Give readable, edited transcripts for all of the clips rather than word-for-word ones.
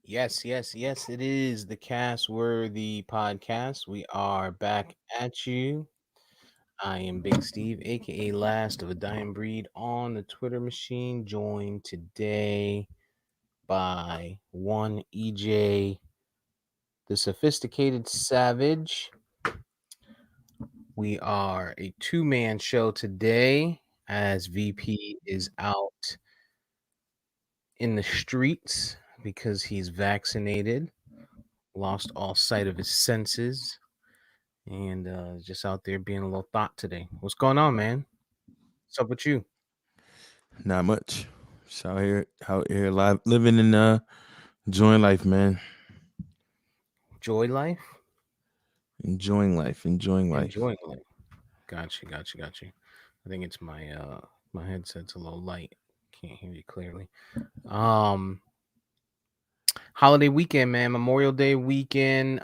Yes, yes, yes, it is the Cast Worthy podcast. We are back at you. I am Big Steve, aka Last of a Dying Breed, on the Twitter machine, joined today by one EJ, the Sophisticated Savage. We are a two-man show today as VP is out in the streets because he's vaccinated, lost all sight of his senses and just out there being a little thought today. What's going on, man? What's up with you? Not much. Just out here, live, living and enjoying life, man. Joy life, Enjoying life, enjoying life. enjoying life. Gotcha, gotcha, gotcha. I think it's my headset's a little light. Can't hear you clearly. Um, Holiday weekend, man. Memorial Day weekend.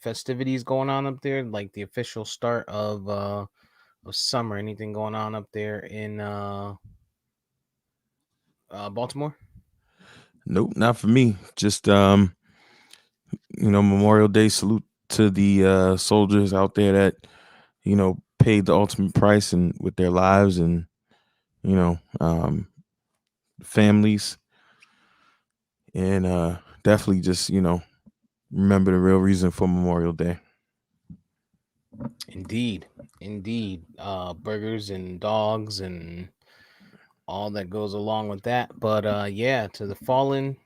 Festivities going on up there, like the official start of summer. Anything going on up there in Baltimore? Nope, not for me. Just Memorial Day salute to the soldiers out there that paid the ultimate price and with their lives and you know families and definitely just remember the real reason for Memorial Day. Indeed, indeed. Burgers and dogs and all that goes along with that. But yeah, to the fallen,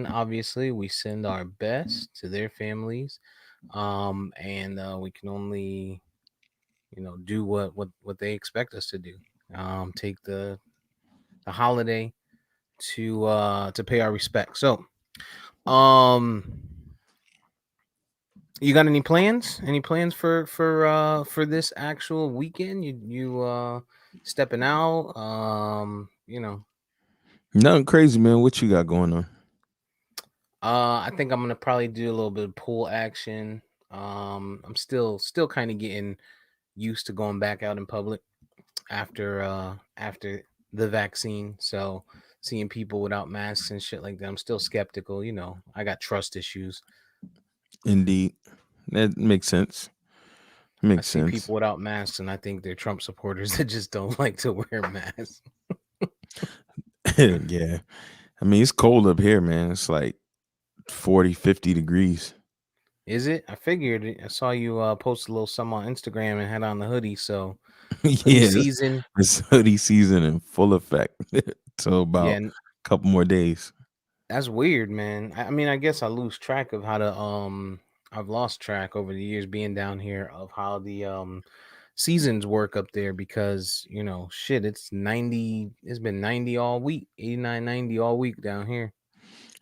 obviously, we send our best to their families. And we can only, do what they expect us to do. Take the holiday to pay our respect. So, um, you got any plans? Any plans for this actual weekend? You stepping out? Nothing crazy, man. What you got going on? I think I'm gonna probably do a little bit of pool action. I'm still kind of getting used to going back out in public after the vaccine. So seeing people without masks and shit like that, I'm still skeptical. I got trust issues. Indeed, that makes sense. I Makes see sense. people without masks, and I think they're Trump supporters that just don't like to wear masks. Yeah. I mean, it's cold up here, man. It's like 40, 50 degrees. Is it? I figured. I saw you post a little something on Instagram and had on the hoodie. So hoodie Yeah, season. it's hoodie season in full effect. So Yeah, about a couple more days. that's weird, man. I mean, I guess I lose track of how to I've lost track over the years being down here of how the seasons work up there because, shit, it's been 90 all week, 89, 90 all week down here.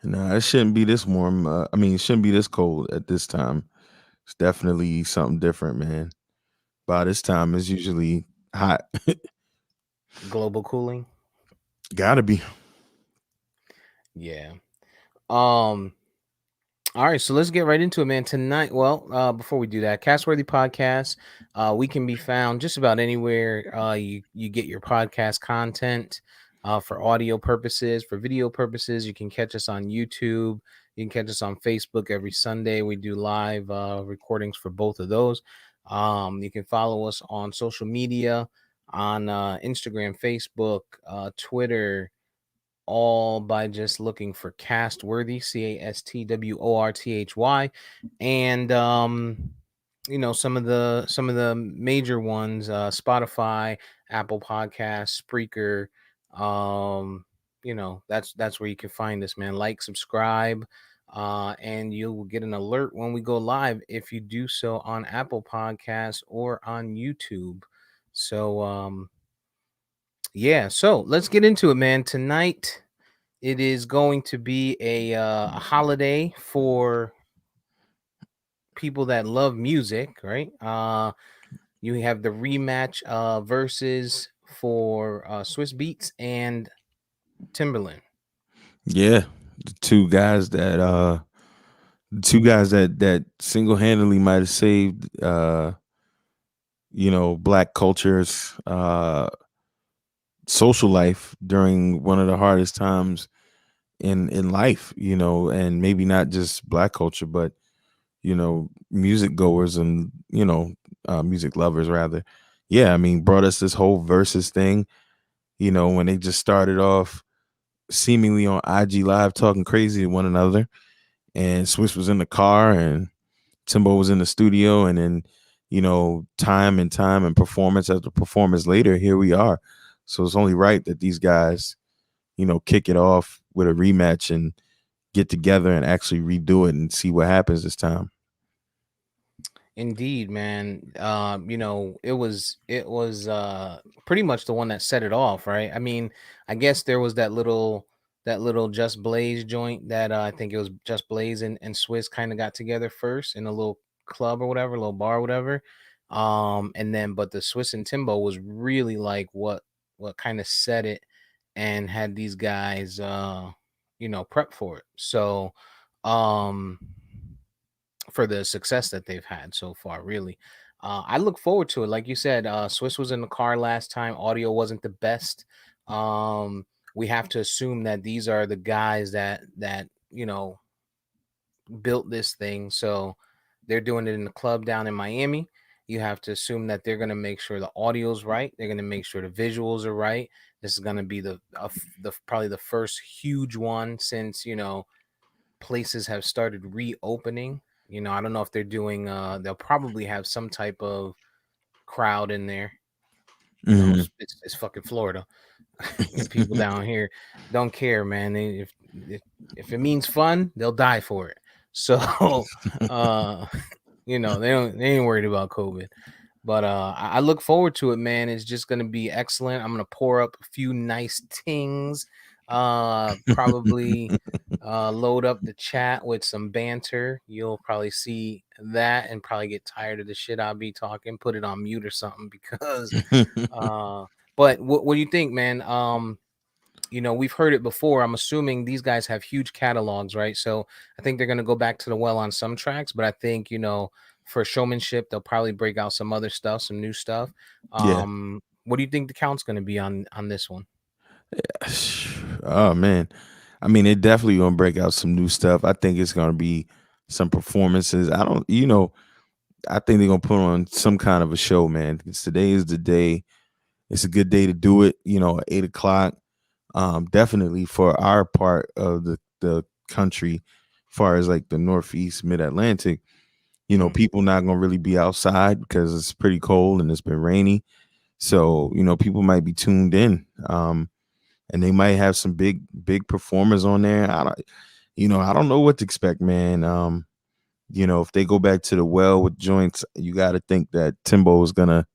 No, it shouldn't be this warm. I mean, it shouldn't be this cold at this time. It's definitely something different, man. By this time, it's usually hot. Global cooling. Gotta be. Yeah. Um All right, so let's get right into it, man. Tonight, well, before we do that, Castworthy Podcast, we can be found just about anywhere you get your podcast content. For audio purposes, for video purposes, you can catch us on YouTube. You can catch us on Facebook every Sunday. We do live recordings for both of those. You can follow us on social media on Instagram, Facebook, Twitter, all by just looking for Cast Worthy, Castworthy, and some of the major ones, Spotify, Apple Podcasts, Spreaker. That's where you can find us, man. Like, subscribe, and you'll get an alert when we go live if you do so on Apple Podcasts or on YouTube. So yeah, so let's get into it, man. Tonight it is going to be a holiday for people that love music, right? You have the rematch versus for Swiss Beats and Timberland. Yeah, the two guys that single handedly might have saved black culture's social life during one of the hardest times in life, and maybe not just black culture, but music goers and music lovers rather. Yeah, I mean, brought us this whole versus thing. When they just started off seemingly on IG Live talking crazy to one another, and Swiss was in the car and Timbo was in the studio, and then time and time and performance after performance later, here we are. So it's only right that these guys kick it off with a rematch and get together and actually redo it and see what happens this time. Indeed, man. It was pretty much the one that set it off, right? I mean, I guess there was that little Just Blaze joint that I think it was Just Blaze and Swiss kind of got together first in a little club or whatever, little bar or whatever. And then but the Swiss and Timbo was really like what kind of set it and had these guys prep for it. So um for the success that they've had so far, really. I look forward to it. Like you said, Swiss was in the car last time. Audio wasn't the best. We have to assume that these are the guys that built this thing. So they're doing it in the club down in Miami. You have to assume that they're going to make sure the audio's right. They're going to make sure the visuals are right. This is going to be the probably the first huge one since places have started reopening. I don't know if they're doing they'll probably have some type of crowd in there. Hmm. It's fucking Florida. The people down here don't care, man. If it means fun, they'll die for it. So uh they ain't worried about COVID. But I look forward to it, man. It's just gonna be excellent. I'm gonna pour up a few nice tings. Probably load up the chat with some banter. You'll probably see that and probably get tired of the shit I'll be talking. Put it on mute or something because uh but what do you think, man? We've heard it before. I'm assuming these guys have huge catalogs, right? So I think they're going to go back to the well on some tracks, but I think, for showmanship, they'll probably break out some other stuff, some new stuff. Yeah. What do you think the count's going to be on this one? Oh man, I mean, it definitely gonna break out some new stuff. I think it's gonna be some performances. I don't, I think they're gonna put on some kind of a show, man. Because today is the day. It's a good day to do it. At 8 o'clock. Definitely for our part of the country, far as like the Northeast, Mid Atlantic. Mm. People not gonna really be outside because it's pretty cold and it's been rainy. So people might be tuned in. And they might have some big performers on there. I don't know what to expect, man. If they go back to the well with joints, you got to think that Timbo is gonna,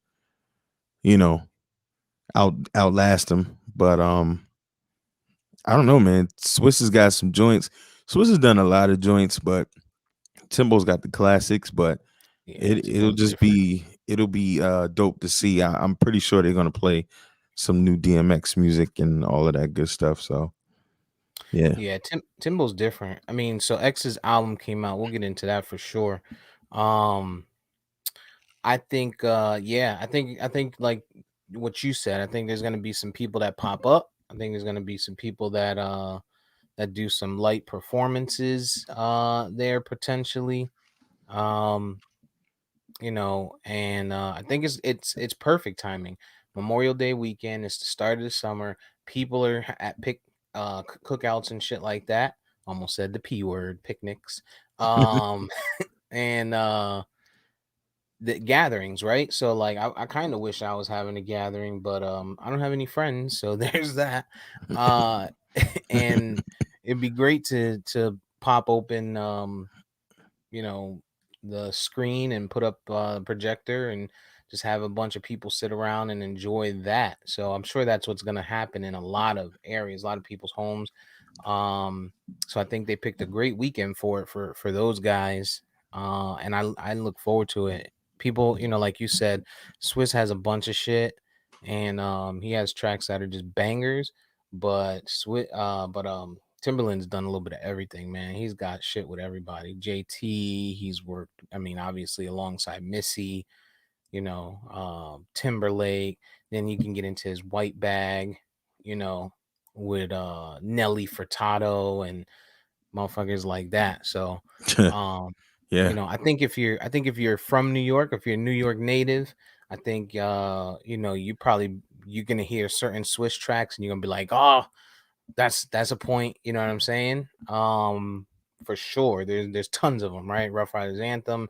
you know, outlast him. But I don't know, man. Swiss has got some joints. Swiss has done a lot of joints, but Timbo's got the classics. But Yeah, it'll Timbo's just different. be dope to see. I'm pretty sure they're gonna play some new DMX music and all of that good stuff. So yeah, Yeah, Timbo's different. I mean, so X's album came out. We'll get into that for sure. Um, I think I think like what you said. I think there's gonna be some people that pop up. I think there's gonna be some people that do some light performances there potentially. Um, and I think it's perfect timing. Memorial Day weekend is the start of the summer. People are at cookouts and shit like that. Almost said the P word, picnics. Um and the gatherings, right? So like I kind of wish I was having a gathering, but I don't have any friends, so there's that. Uh and it'd be great to pop open you know the screen and put up a projector and just have a bunch of people sit around and enjoy that. So I'm sure that's what's going to happen in a lot of areas, a lot of people's homes. um so I think they picked a great weekend for it for those guys. And I look forward to it. People, like you said, Swiss has a bunch of shit, and he has tracks that are just bangers. But Timberland's done a little bit of everything, man. He's got shit with everybody. JT, he's worked, I mean, obviously alongside Missy, Timberlake. Then you can get into his white bag, you know, with Nelly Furtado and motherfuckers like that. So, um, Yeah. I think if you're from New York, if you're a New York native, I think you're gonna hear certain Swiss tracks and you're gonna be like, oh, that's a point. You know what I'm saying? For sure. There's tons of them, right? Rough Riders Anthem.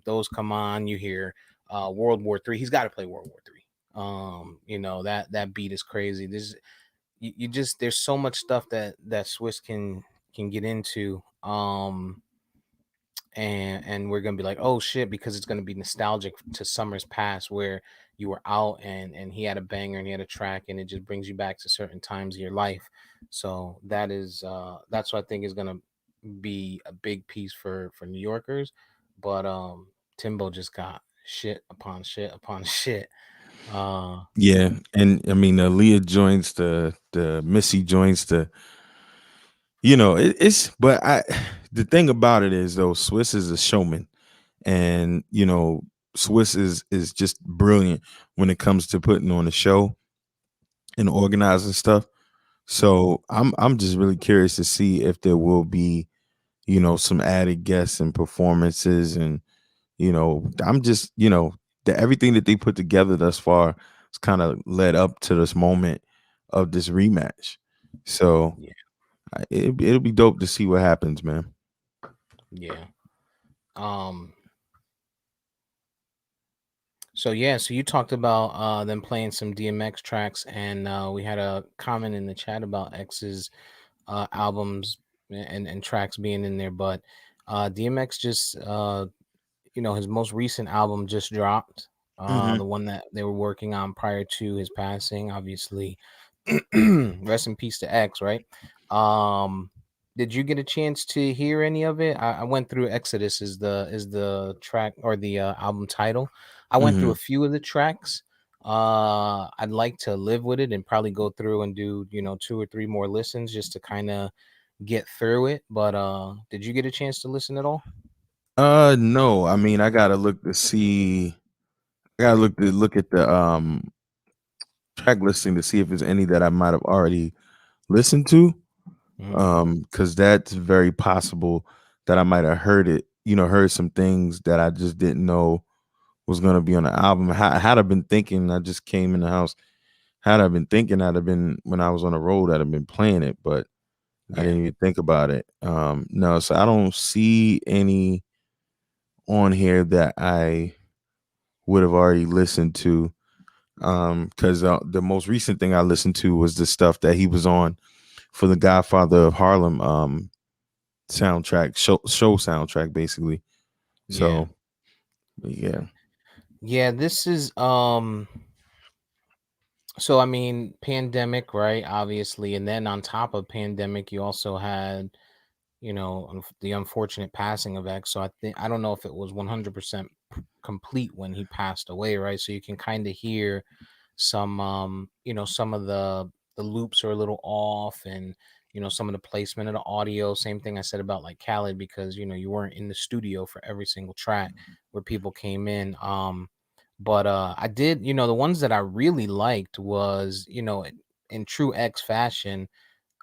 Those come on. You hear World War Three. He's got to play World War Three. That beat is crazy. You just there's so much stuff that Swiss can get into. And we're gonna be like, oh shit, because it's gonna be nostalgic to summers past where you were out and he had a banger and he had a track and it just brings you back to certain times of your life. So that's what I think is gonna be a big piece for New Yorkers. But Timbo just got shit upon shit upon shit. Uh Yeah, and I mean, the Leah joints, the Missy joints, it's. But I, the thing about it is though, Swiss is a showman, and Swiss is just brilliant when it comes to putting on a show and organizing stuff. So I'm just really curious to see if there will be some added guests and performances, and I'm just the everything that they put together thus far has kind of led up to this moment of this rematch. So yeah, it'll be dope to see what happens, man. yeah. Um So yeah, so you talked about them playing some DMX tracks, and we had a comment in the chat about X's albums and tracks being in there, but DMX just his most recent album just dropped, Hmm. the one that they were working on prior to his passing, obviously. Rest in peace to X, right? um did you get a chance to hear any of it? I went through Exodus is the track or the album title. I went through Hmm. a few of the tracks. I'd like to live with it and probably go through and do two or three more listens just to kind of get through it. But did you get a chance to listen at all? No, I mean, I gotta look to see. I gotta look at the track listing to see if there's any that I might have already listened to. Mm, Because that's very possible that I might have heard some things that I just didn't know was gonna be on the album. Had I been thinking, I just came in the house. Had I been thinking, I'd have been when I was on the road, I'd have been playing it, but I yeah, didn't even think about it. No, so I don't see any on here that I would have already listened to. Because the most recent thing I listened to was the stuff that he was on for the Godfather of Harlem soundtrack show soundtrack basically. yeah, So yeah. yeah. This is so I mean, pandemic, right? Obviously, and then on top of pandemic, you also had the unfortunate passing of X. So I don't know if it was 100% complete when he passed away, right? So you can kind of hear some some of the loops are a little off, and some of the placement of the audio. Same thing I said about like Khaled, because you weren't in the studio for every single track where people came in. But I did, the ones that I really liked was, in true X fashion,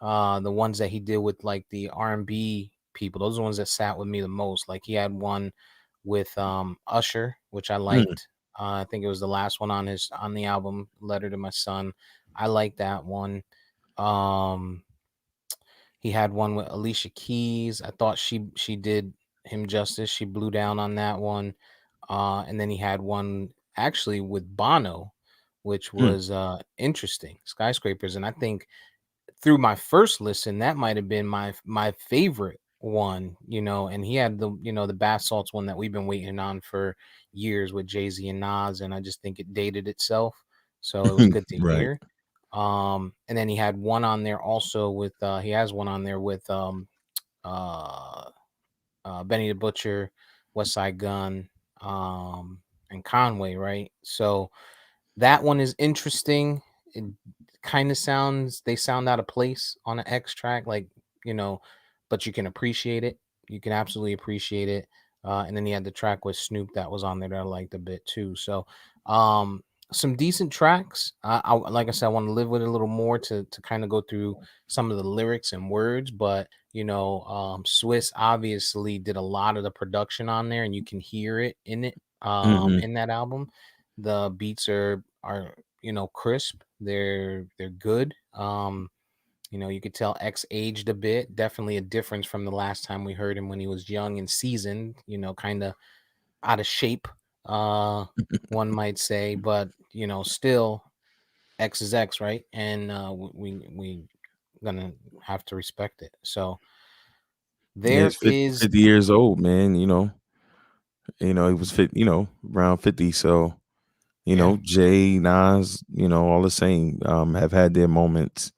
the ones that he did with like the R&B people. Those are the ones that sat with me the most. Like he had one with Usher, which I Mm, liked. I think it was the last one on the album, Letter to My Son. I like that one. um he had one with Alicia Keys. I thought she did him justice. She blew down on that one. And then he had one actually with Bono, which mm, was interesting, Skyscrapers. And I think through my first listen, that might have been my favorite one. And he had the bath salts one that we've been waiting on for years with Jay-Z and Nas, and I just think it dated itself, so it was good to right. hear. And then he had one on there also with he has one on there with uh Benny the Butcher, West Side Gun, and Conway, right? So that one is interesting. It kind of they sound out of place on an X track, like, you know, but you can appreciate it. You can absolutely appreciate it. And then he had the track with Snoop that was on there that I liked a bit too. So, some decent tracks. I like I said, I want to live with it a little more to kind of go through some of the lyrics and words. But Swiss obviously did a lot of the production on there, and you can hear it in it Hmm. in that album. The beats are crisp. They're good. You could tell X aged a bit. Definitely a difference from the last time we heard him when he was young and seasoned. Kind of out of shape, uh, one might say, but still X is X, right? And we gonna have to respect it. So Yeah, there he's 50, is 50 years old, man. He was fit, around 50. So, yeah, Jay, Nas, all the same, have had their moments.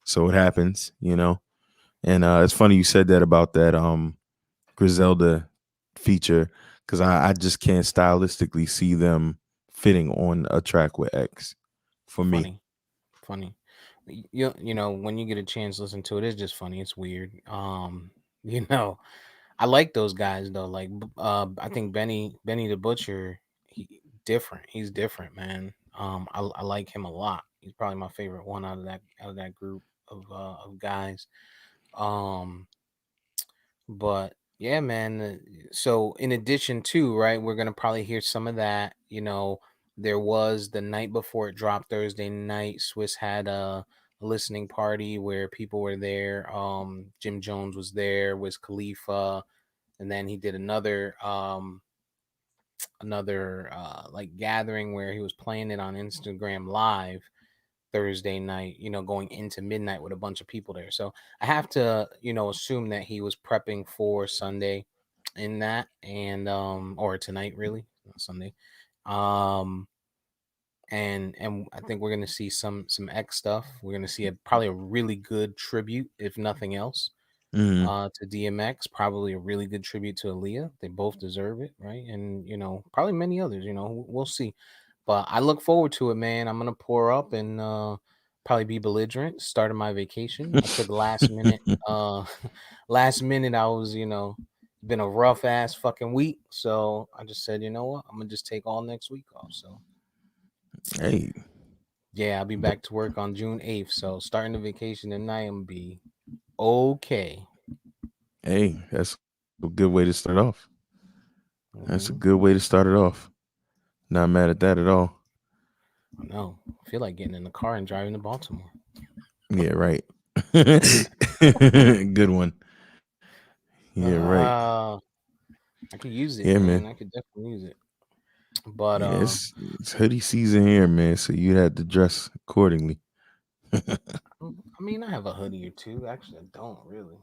So it happens, And it's funny you said that about that Griselda feature, because I just can't stylistically see them fitting on a track with X for me. funny, funny. You know when you get a chance to listen to it, it's just funny. It's weird. You know, I like those guys though. Like, I think Benny the Butcher, different. He's different, man. I like him a lot. He's probably my favorite one out of that group of guys. Um, but yeah, man. So in addition to right, we're gonna probably hear some of that. There was the night before it dropped Thursday night. Swiss had a listening party where people were there. Jim Jones was there. Was Khalifa, and then he did another like gathering where he was playing it on Instagram Live Thursday night, going into midnight with a bunch of people there. So I have to, assume that he was prepping for Sunday in that and or tonight really, not Sunday. Um and I think we're gonna see some X stuff. We're gonna see probably a really good tribute, if nothing else, Hmm. to DMX. Probably a really good tribute to Aaliyah. They both deserve it, right? And probably many others. We'll see. But I look forward to it, man. I'm gonna pour up and probably be belligerent. Starting my vacation. I took last minute. Last minute, I was, been a rough ass fucking week. So I just said, you know what? I'm gonna just take all next week off. So Hey, yeah, I'll be but back to work on June 8th. So starting the vacation tonight, I'm gonna be okay. hey, that's a good way to start off. That's a Hmm. good way to start it off. Not mad at that at all. I know. I feel like getting in the car and driving to Baltimore. Yeah, right. Good one. Yeah, right. Uh, I could use Yeah, it, man. man. I could definitely use it. But Yeah, it's hoodie season here, man. So you had to dress accordingly. I mean, I have a hoodie or two. Actually, I don't really.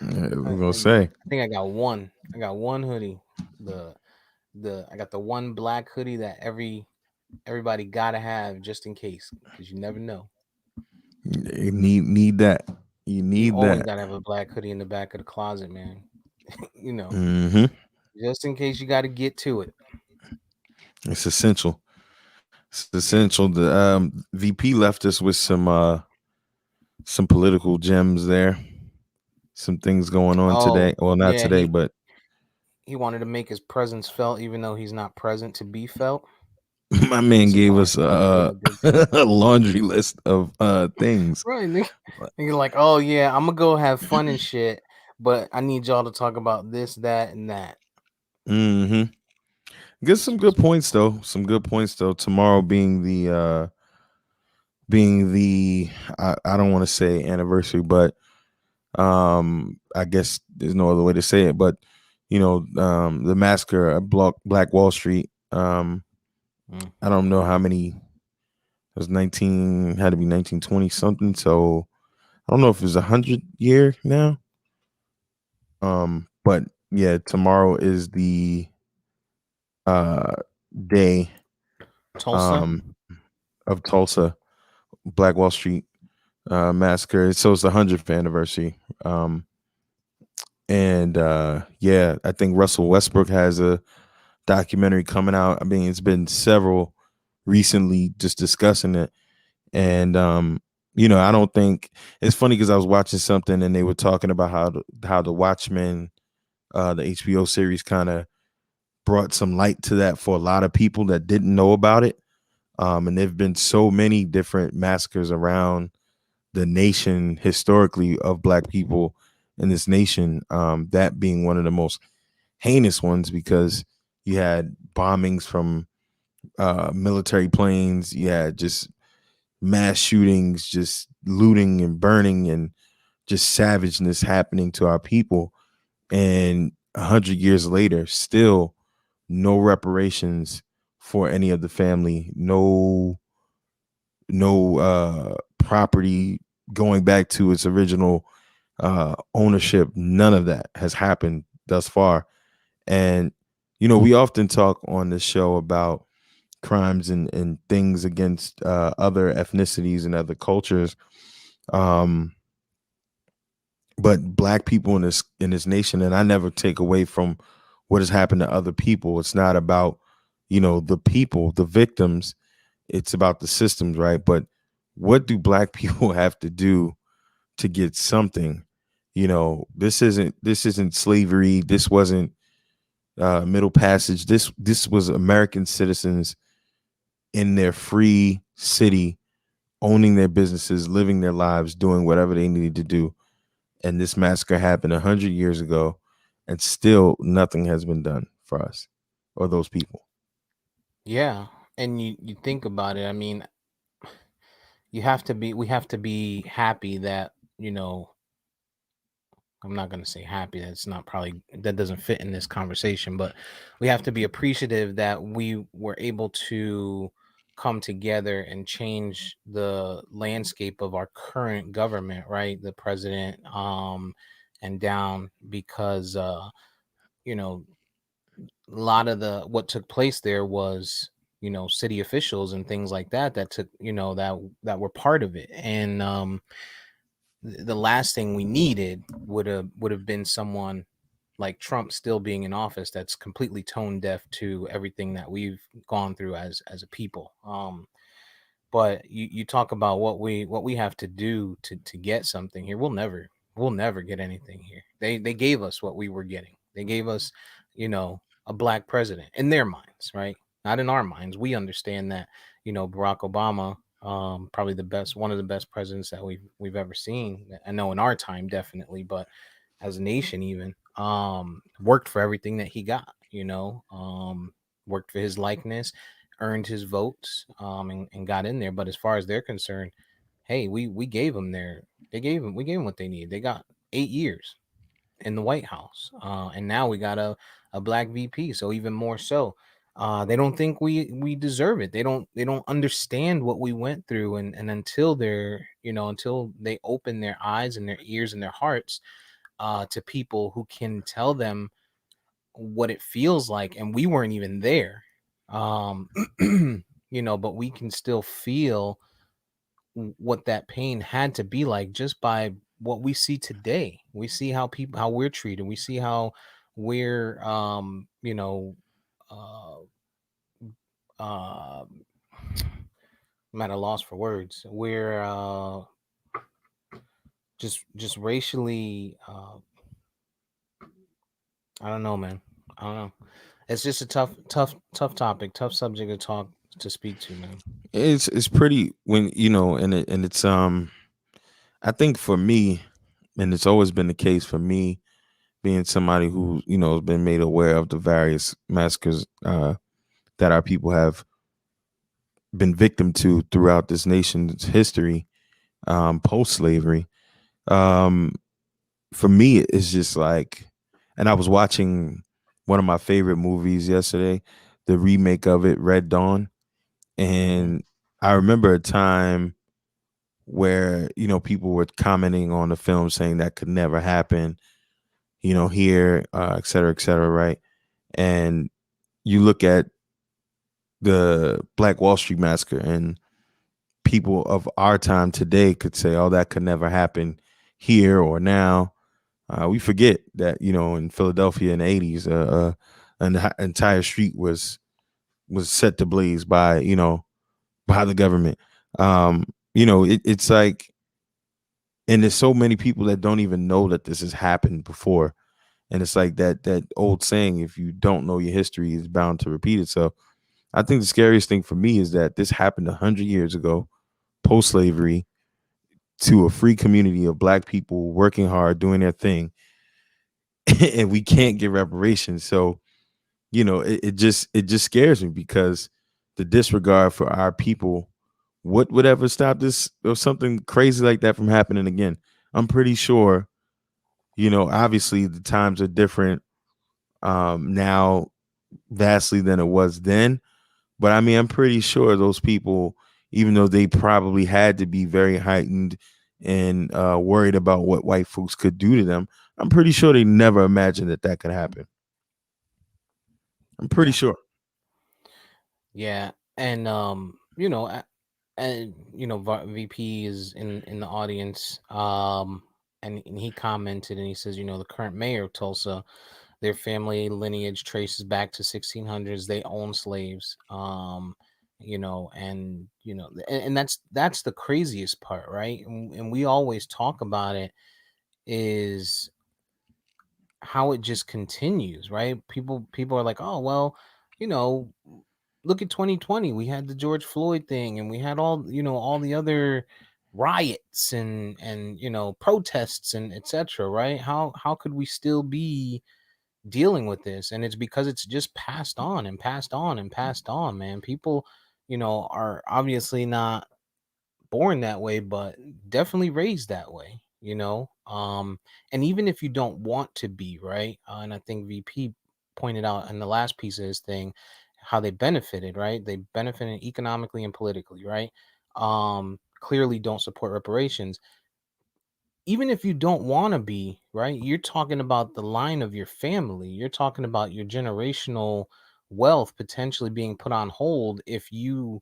We're I gonna think say. I think I got one. I got one hoodie. The I got the one black hoodie that everybody gotta have just in case, because you never know. You need that. You You need always that. gotta have a black hoodie in the back of the closet, man. you know, Hmm. just in case you got to get to it. It's essential. It's essential. The VP left us with some political gems there. Some things going on Oh today. Well, not yeah, today, but he wanted to make his presence felt, even though he's not present to be felt. my Pretty man gave smart. us Yeah, good shit. a laundry list of things. Right, nigga, like, oh yeah, I'm gonna go have fun and shit, but I need y'all to talk about this, that, and that. Hmm. Get This some was good points though. Some good points though. Tomorrow being the I don't want to say anniversary, but I guess there's no other way to say it, but the massacre at Black Wall Street. mm, I don't know how many. It was 19, had to be 1920 something. So I don't know if it was 100 year now. But yeah, tomorrow is the uh day Tulsa. um of Tulsa, Black Wall Street massacre. So it's the 100th anniversary. And yeah, I think Russell Westbrook has a documentary coming out. I mean, it's been several recently just discussing it. And I don't think it's funny because I was watching something and they were talking about how the Watchmen, the HBO series, kind of brought some light to that for a lot of people that didn't know about it. And there've been so many different massacres around the nation historically of black people in this nation. That being one of the most heinous ones, because you had bombings from military planes, you had just mass shootings, just looting and burning, and just savageness happening to our people. And 100 years later, still no reparations for any of the family, no property going back to its original ownership. None of that has happened thus far. And we often talk on this show about crimes and things against other ethnicities and other cultures. Um, but black people in this nation, and I never take away from what has happened to other people. It's not about the people, the victims. It's about the systems, right? But what do black people have to do to get something? This isn't slavery. This wasn't middle passage. This was American citizens in their free city, owning their businesses, living their lives, doing whatever they needed to do. And this massacre happened 100 years ago, and still nothing has been done for us or those people. Yeah, and you think about it. I mean, you have to be we have to be happy that, I'm not going to say happy. That's not probably that doesn't fit in this conversation, but we have to be appreciative that we were able to come together and change the landscape of our current government, right? The president and down, because you know, a lot of the what took place there was, city officials and things like that that took, that were part of it. And the last thing we needed would have been someone like Trump still being in office that's completely tone deaf to everything that we've gone through as a people. But you talk about what we have to do to get something here. We'll never get anything here. They gave us what we were getting. They gave us, a black president in their minds, right? Not in our minds. We understand that, Barack Obama, probably one of the best presidents that we've ever seen. I know in our time, definitely, but as a nation, even worked for everything that he got. Worked for his likeness, earned his votes, and got in there. But as far as they're concerned, hey, we gave them we gave them what they need. They got 8 years in the White House, and now we got a black VP. So even more so, they don't think we deserve it. They don't understand what we went through, and until they open their eyes and their ears and their hearts to people who can tell them what it feels like, and we weren't even there. um but we can still feel what that pain had to be like just by what we see today. We see how we're treated. We see how we're uh uh I'm at a loss for words. We're just racially, I don't know, man. I don't know. It's just a tough topic, tough subject to speak to, man. It's pretty when and it's I think for me, and it's always been the case for me, being somebody who has been made aware of the various massacres that our people have been victim to throughout this nation's history, post slavery. Um, for me, it's just like, and I was watching one of my favorite movies yesterday, the remake of it, Red Dawn, Hmm. and I remember a time where people were commenting on the film saying that could never happen, here, et cetera, right? And you look at the Black Wall Street massacre, and people of our time today could say, "Oh, that could never happen here or now." We forget that in Philadelphia in the '80s, an entire street was set to blaze by by the government. Um, it's like, and there's so many people that don't even know that this has happened before. And it's like that old saying: if you don't know your history, it's bound to repeat itself. I think the scariest thing for me is that this happened 100 years ago, post slavery, to a free community of black people working hard, doing their thing, and we can't get reparations. So it just scares me because the disregard for our people, what would ever stop this or something crazy like that from happening again? I'm pretty sure, obviously the times are different now vastly than it was then. But I mean, I'm pretty sure those people, even though they probably had to be very heightened and worried about what white folks could do to them, I'm pretty sure they never imagined that that could happen. I'm pretty Yeah. sure. Yeah. And and VP is in the audience. And he commented and he says, the current mayor of Tulsa, their family lineage traces back to 1600s. They own slaves. And that's the craziest part, right? And we always talk about it, is how it just continues, right? People are like, "Oh, well, you know, look at 2020. We had the George Floyd thing, and we had all the other riots and protests and etc., right? How could we still be dealing with this?" And it's because it's just passed on and passed on and passed on, man. People, are obviously not born that way, but definitely raised that way. And even if you don't want to be, right? And I think VP pointed out in the last piece of his thing how they benefited, right? They benefited economically and politically, right? Clearly don't support reparations. Even if you don't want to be, right? You're talking about the line of your family. You're talking about your generational wealth potentially being put on hold if you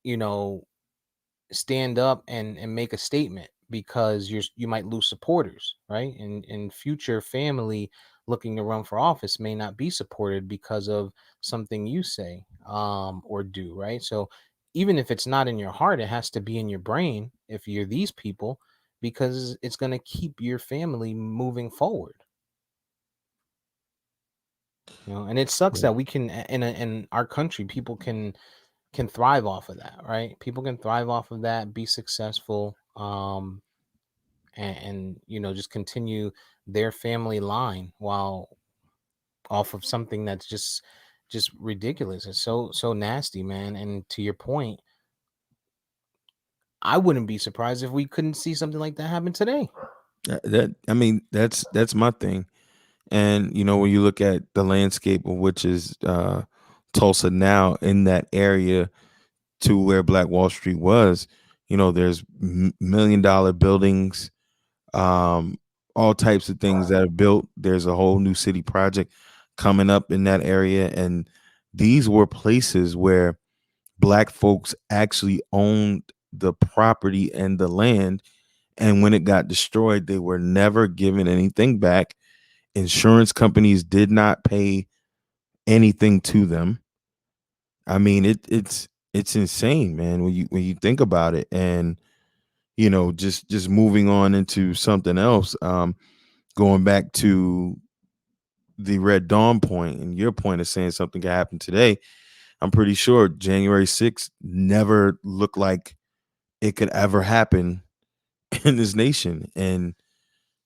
know stand up and make a statement, because you might lose supporters, right? And future family looking to run for office may not be supported because of something you say or do, right? So even if it's not in your heart, it has to be in your brain if you're these people, because it's going to keep your family moving forward. And it sucks Yeah. that we can in our country, people can thrive off of that, right? People can thrive off of that, be successful, and just continue their family line while off of something that's just ridiculous. It's so nasty, man. And to your point, I wouldn't be surprised if we couldn't see something like that happen today. I mean, that's my thing. And when you look at the landscape of which is Tulsa now, in that area to where Black Wall Street was, there's $1 million buildings, um, all types of things that are built. There's a whole new city project coming up in that area, and these were places where Black folks actually owned the property and the land. And when it got destroyed, they were never given anything back. Insurance companies did not pay anything to them. I mean, it's insane, man, when you think about it. And just moving on into something else, going back to the Red Dawn point and your point of saying something could happen today. I'm pretty sure January 6th never looked like it could ever happen in this nation. And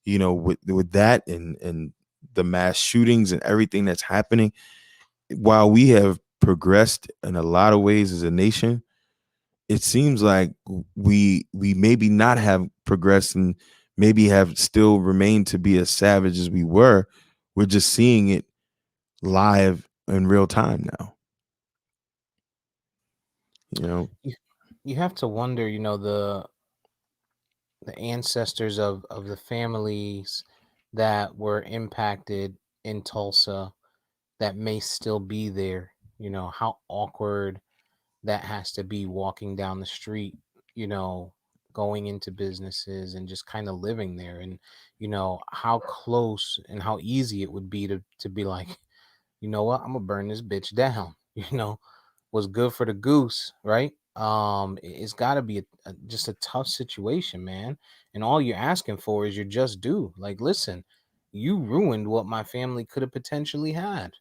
with that and the mass shootings and everything that's happening, while we have progressed in a lot of ways as a nation, it seems like we maybe not have progressed and maybe have still remained to be as savage as we were. We're just seeing it live in real time now. You know, You, you have to wonder, the ancestors of the families that were impacted in Tulsa that may still be there, how awkward that has to be, walking down the street, you know, going into businesses and just kind of living there. And, how close and how easy it would be to be like, you know what, I'm gonna burn this bitch down. What's good for the goose, right? It's got to be just a tough situation, man. And all you're asking for is your just due. Like, listen, you ruined what my family could have potentially had,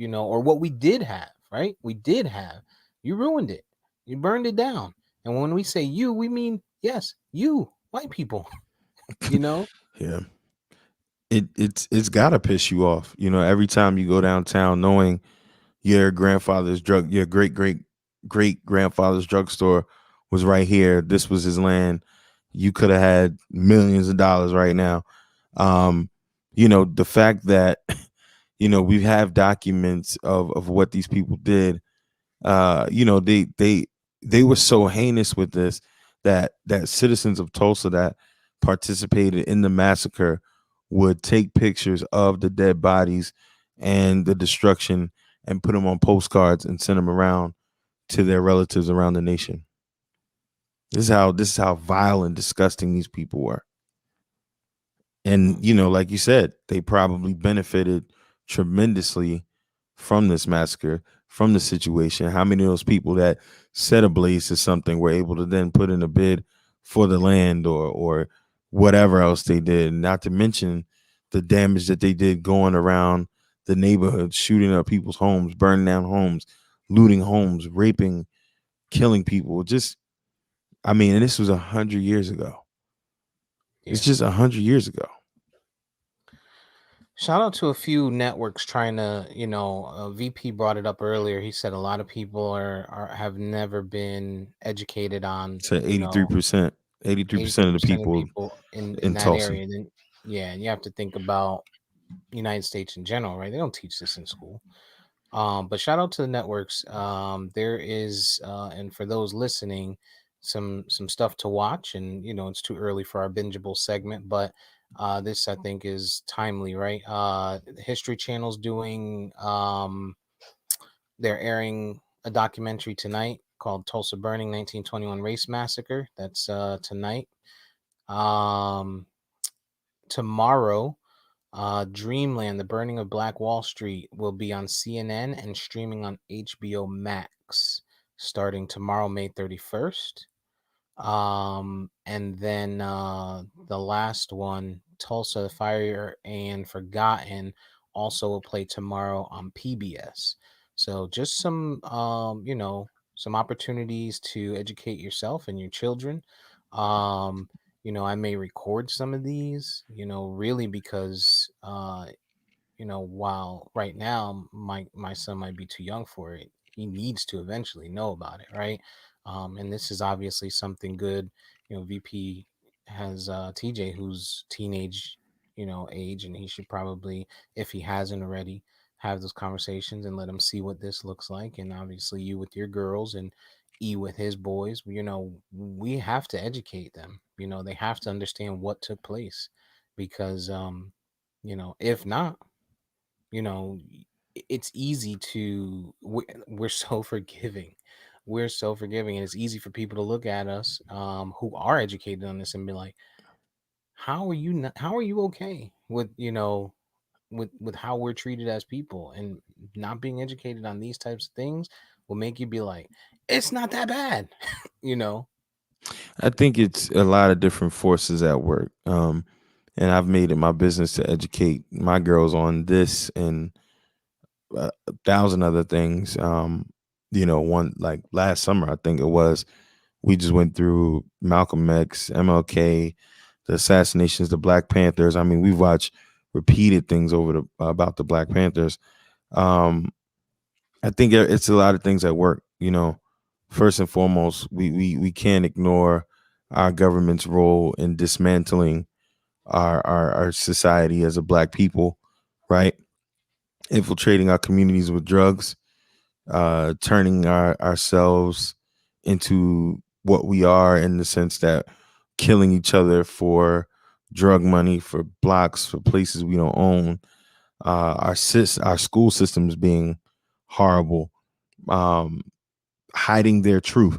or what we did have, right? We did have. You ruined it. You burned it down. And when we say you, we mean yes, you, white people. You know, Yeah. It's gotta piss you off. Every time you go downtown knowing your great grandfather's drugstore was right here. This was his land. You could have had millions of dollars right now. Um, the fact that we have documents of what these people did. They were so heinous with this that citizens of Tulsa that participated in the massacre would take pictures of the dead bodies and the destruction and put them on postcards and send them around to their relatives around the nation. This is how vile and disgusting these people were. And like you said, they probably benefited tremendously from this massacre, from the situation. How many of those people that set ablaze to something were able to then put in a bid for the land or whatever else they did? Not to mention the damage that they did going around the neighborhood, shooting up people's homes, burning down homes, looting homes, raping, killing people. Just, I mean, and this was 100 years ago. It's yeah. just 100 years ago. Shout out to a few networks trying to, VP brought it up earlier. He said a lot of people are have never been educated on, To 83%, 83% of the 83% of people people in in that Tulsa. area. And then, yeah, and you have to think about United States in general, right? They don't teach this in school. But shout out to the networks. There is, and for those listening, some stuff to watch. And it's too early for our bingeable segment, but this I think is timely, right? History Channel's doing. They're airing a documentary tonight called Tulsa Burning 1921 Race Massacre. That's tonight. Um, Tomorrow, Dreamland, The Burning of Black Wall Street will be on CNN and streaming on HBO Max starting tomorrow, May 31st. And then the last one, Tulsa Fire and Forgotten, also will play tomorrow on PBS. So just some opportunities to educate yourself and your children. Um, I may record some of these, really because while right now my son might be too young for it, he needs to eventually know about it, right? And this is obviously something good. VP has TJ, who's teenage, age, and he should probably, if he hasn't already, have those conversations and let him see what this looks like. And obviously, you with your girls and E with his boys, we have to educate them. They have to understand what took place because, if not, you know it's easy to we're so forgiving, and it's easy for people to look at us who are educated on this and be like, how are you okay with with how we're treated as people? And not being educated on these types of things will make you be like, it's not that bad. you know I think it's a lot of different forces at work. And I've made it my business to educate my girls on this and a thousand other things. One like last summer, I think it was, we just went through Malcolm X, MLK, the assassinations, the Black Panthers. I mean, we've watched repeated things over about the Black Panthers. Um, I think it's a lot of things at work. First and foremost, we can't ignore our government's role in dismantling our society as a Black people, right? Infiltrating our communities with drugs, turning ourselves into what we are, in the sense that killing each other for drug money, for blocks, for places we don't own. Our school systems being horrible, um, hiding their truth,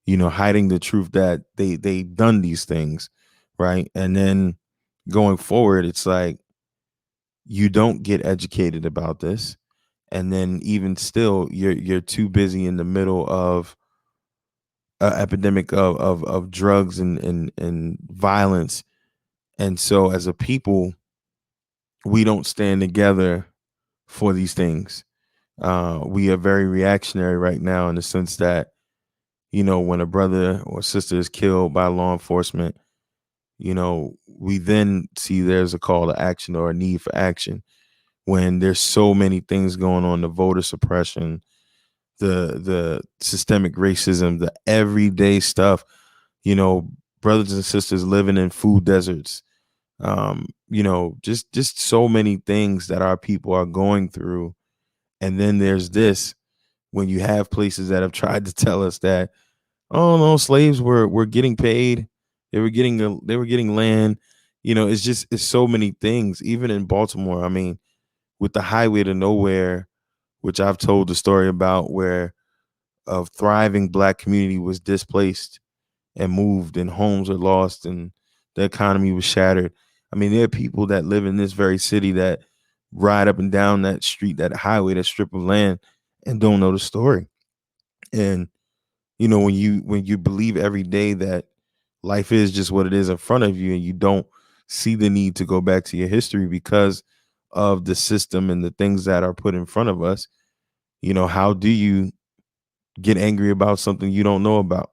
hiding the truth that they've done these things, right? And then going forward, it's like you don't get educated about this, and then even still, you're too busy in the middle of an epidemic of drugs and violence, and so as a people, we don't stand together for these things. We are very reactionary right now in the sense that, when a brother or sister is killed by law enforcement, we then see there's a call to action or a need for action when there's so many things going on, the voter suppression, the systemic racism, the everyday stuff, you know, brothers and sisters living in food deserts, just so many things that our people are going through. And then there's this, when you have places that have tried to tell us that, oh no, slaves were getting paid, they were getting land. It's so many things. Even in Baltimore, I mean, with the highway to nowhere, which I've told the story about, where a thriving black community was displaced and moved, and homes were lost, and the economy was shattered. I mean, there are people that live in this very city that ride up and down that street, that highway, that strip of land, and don't know the story. And when you believe every day that life is just what it is in front of you, and you don't see the need to go back to your history because of the system and the things that are put in front of us, how do you get angry about something you don't know about,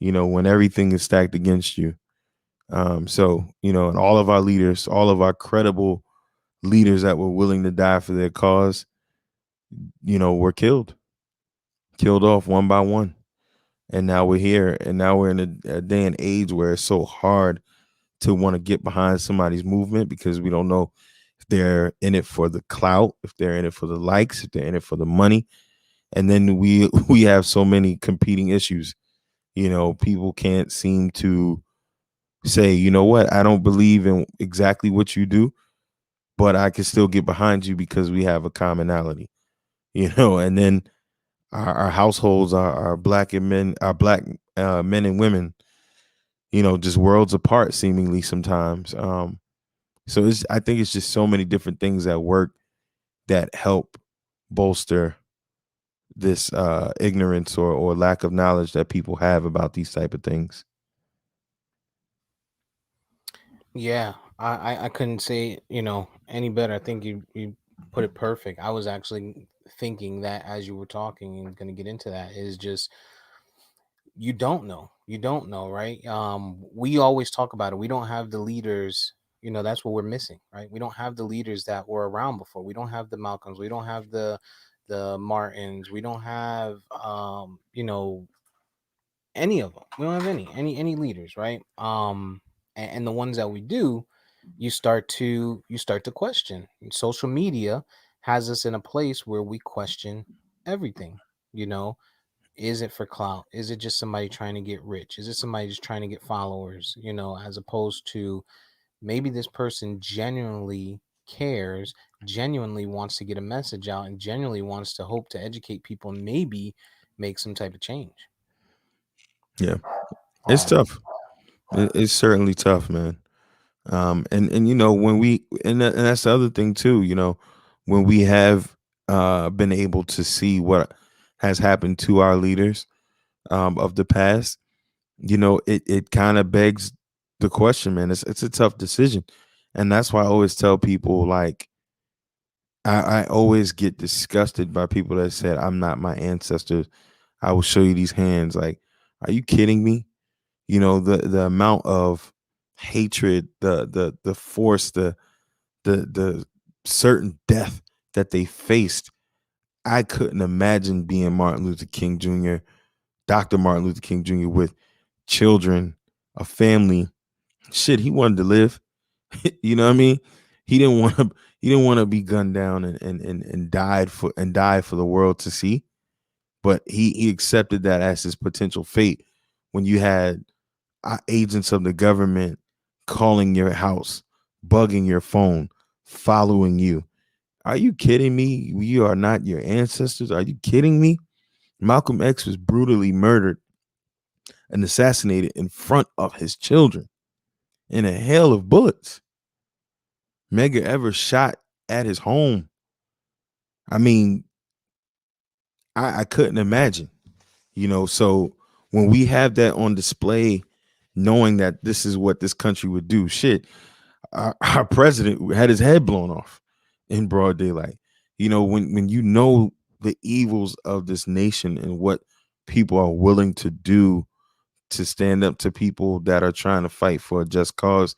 when everything is stacked against you? And all of our leaders, all of our credible leaders that were willing to die for their cause, were killed off one by one. And now we're here, and now we're in a day and age where it's so hard to want to get behind somebody's movement, because we don't know if they're in it for the clout, if they're in it for the likes, if they're in it for the money. And then we have so many competing issues. People can't seem to say, you know what, I don't believe in exactly what you do, but I can still get behind you because we have a commonality. And then our households are black and men, our black men and women, just worlds apart seemingly sometimes. So I think it's just so many different things at work that help bolster this ignorance or lack of knowledge that people have about these type of things. Yeah, I couldn't say, any better. I think you put it perfect. I was actually thinking that as you were talking, and going to get into that, is just you don't know, right? We always talk about it. We don't have the leaders. That's what we're missing, right? We don't have the leaders that were around before. We don't have the Malcolms. We don't have the Martins. We don't have any of them. We don't have any leaders, right? And the ones that we do, you start to question. And social media has us in a place where we question everything. You know, is it for clout? Is it just somebody trying to get rich? Is it somebody just trying to get followers? As opposed to, maybe this person genuinely cares, genuinely wants to get a message out, and genuinely wants to hope to educate people and maybe make some type of change. Yeah, it's Um, tough. It's certainly tough, man. And when and that's the other thing too. When we have been able to see what has happened to our leaders of the past, it kind of begs the question, man. It's a tough decision, and that's why I always tell people, like, I always get disgusted by people that said, "I'm not my ancestors. I will show you these hands." Like, are you kidding me? The amount of hatred, the force, the certain death that they faced. I couldn't imagine being Martin Luther King Jr., Dr. Martin Luther King Jr., with children, a family. Shit, he wanted to live. You know what I mean? He didn't want to. He didn't want to be gunned down and die for the world to see. But he accepted that as his potential fate. When you had agents of the government calling your house, bugging your phone, following you. Are you kidding me? We are not your ancestors. Are you kidding me? Malcolm X was brutally murdered and assassinated in front of his children in a hail of bullets. Medgar Evers shot at his home. I mean, I couldn't imagine, So when we have that on display, knowing that this is what this country would do, shit, our president had his head blown off in broad daylight. when you know the evils of this nation and what people are willing to do to stand up to people that are trying to fight for a just cause,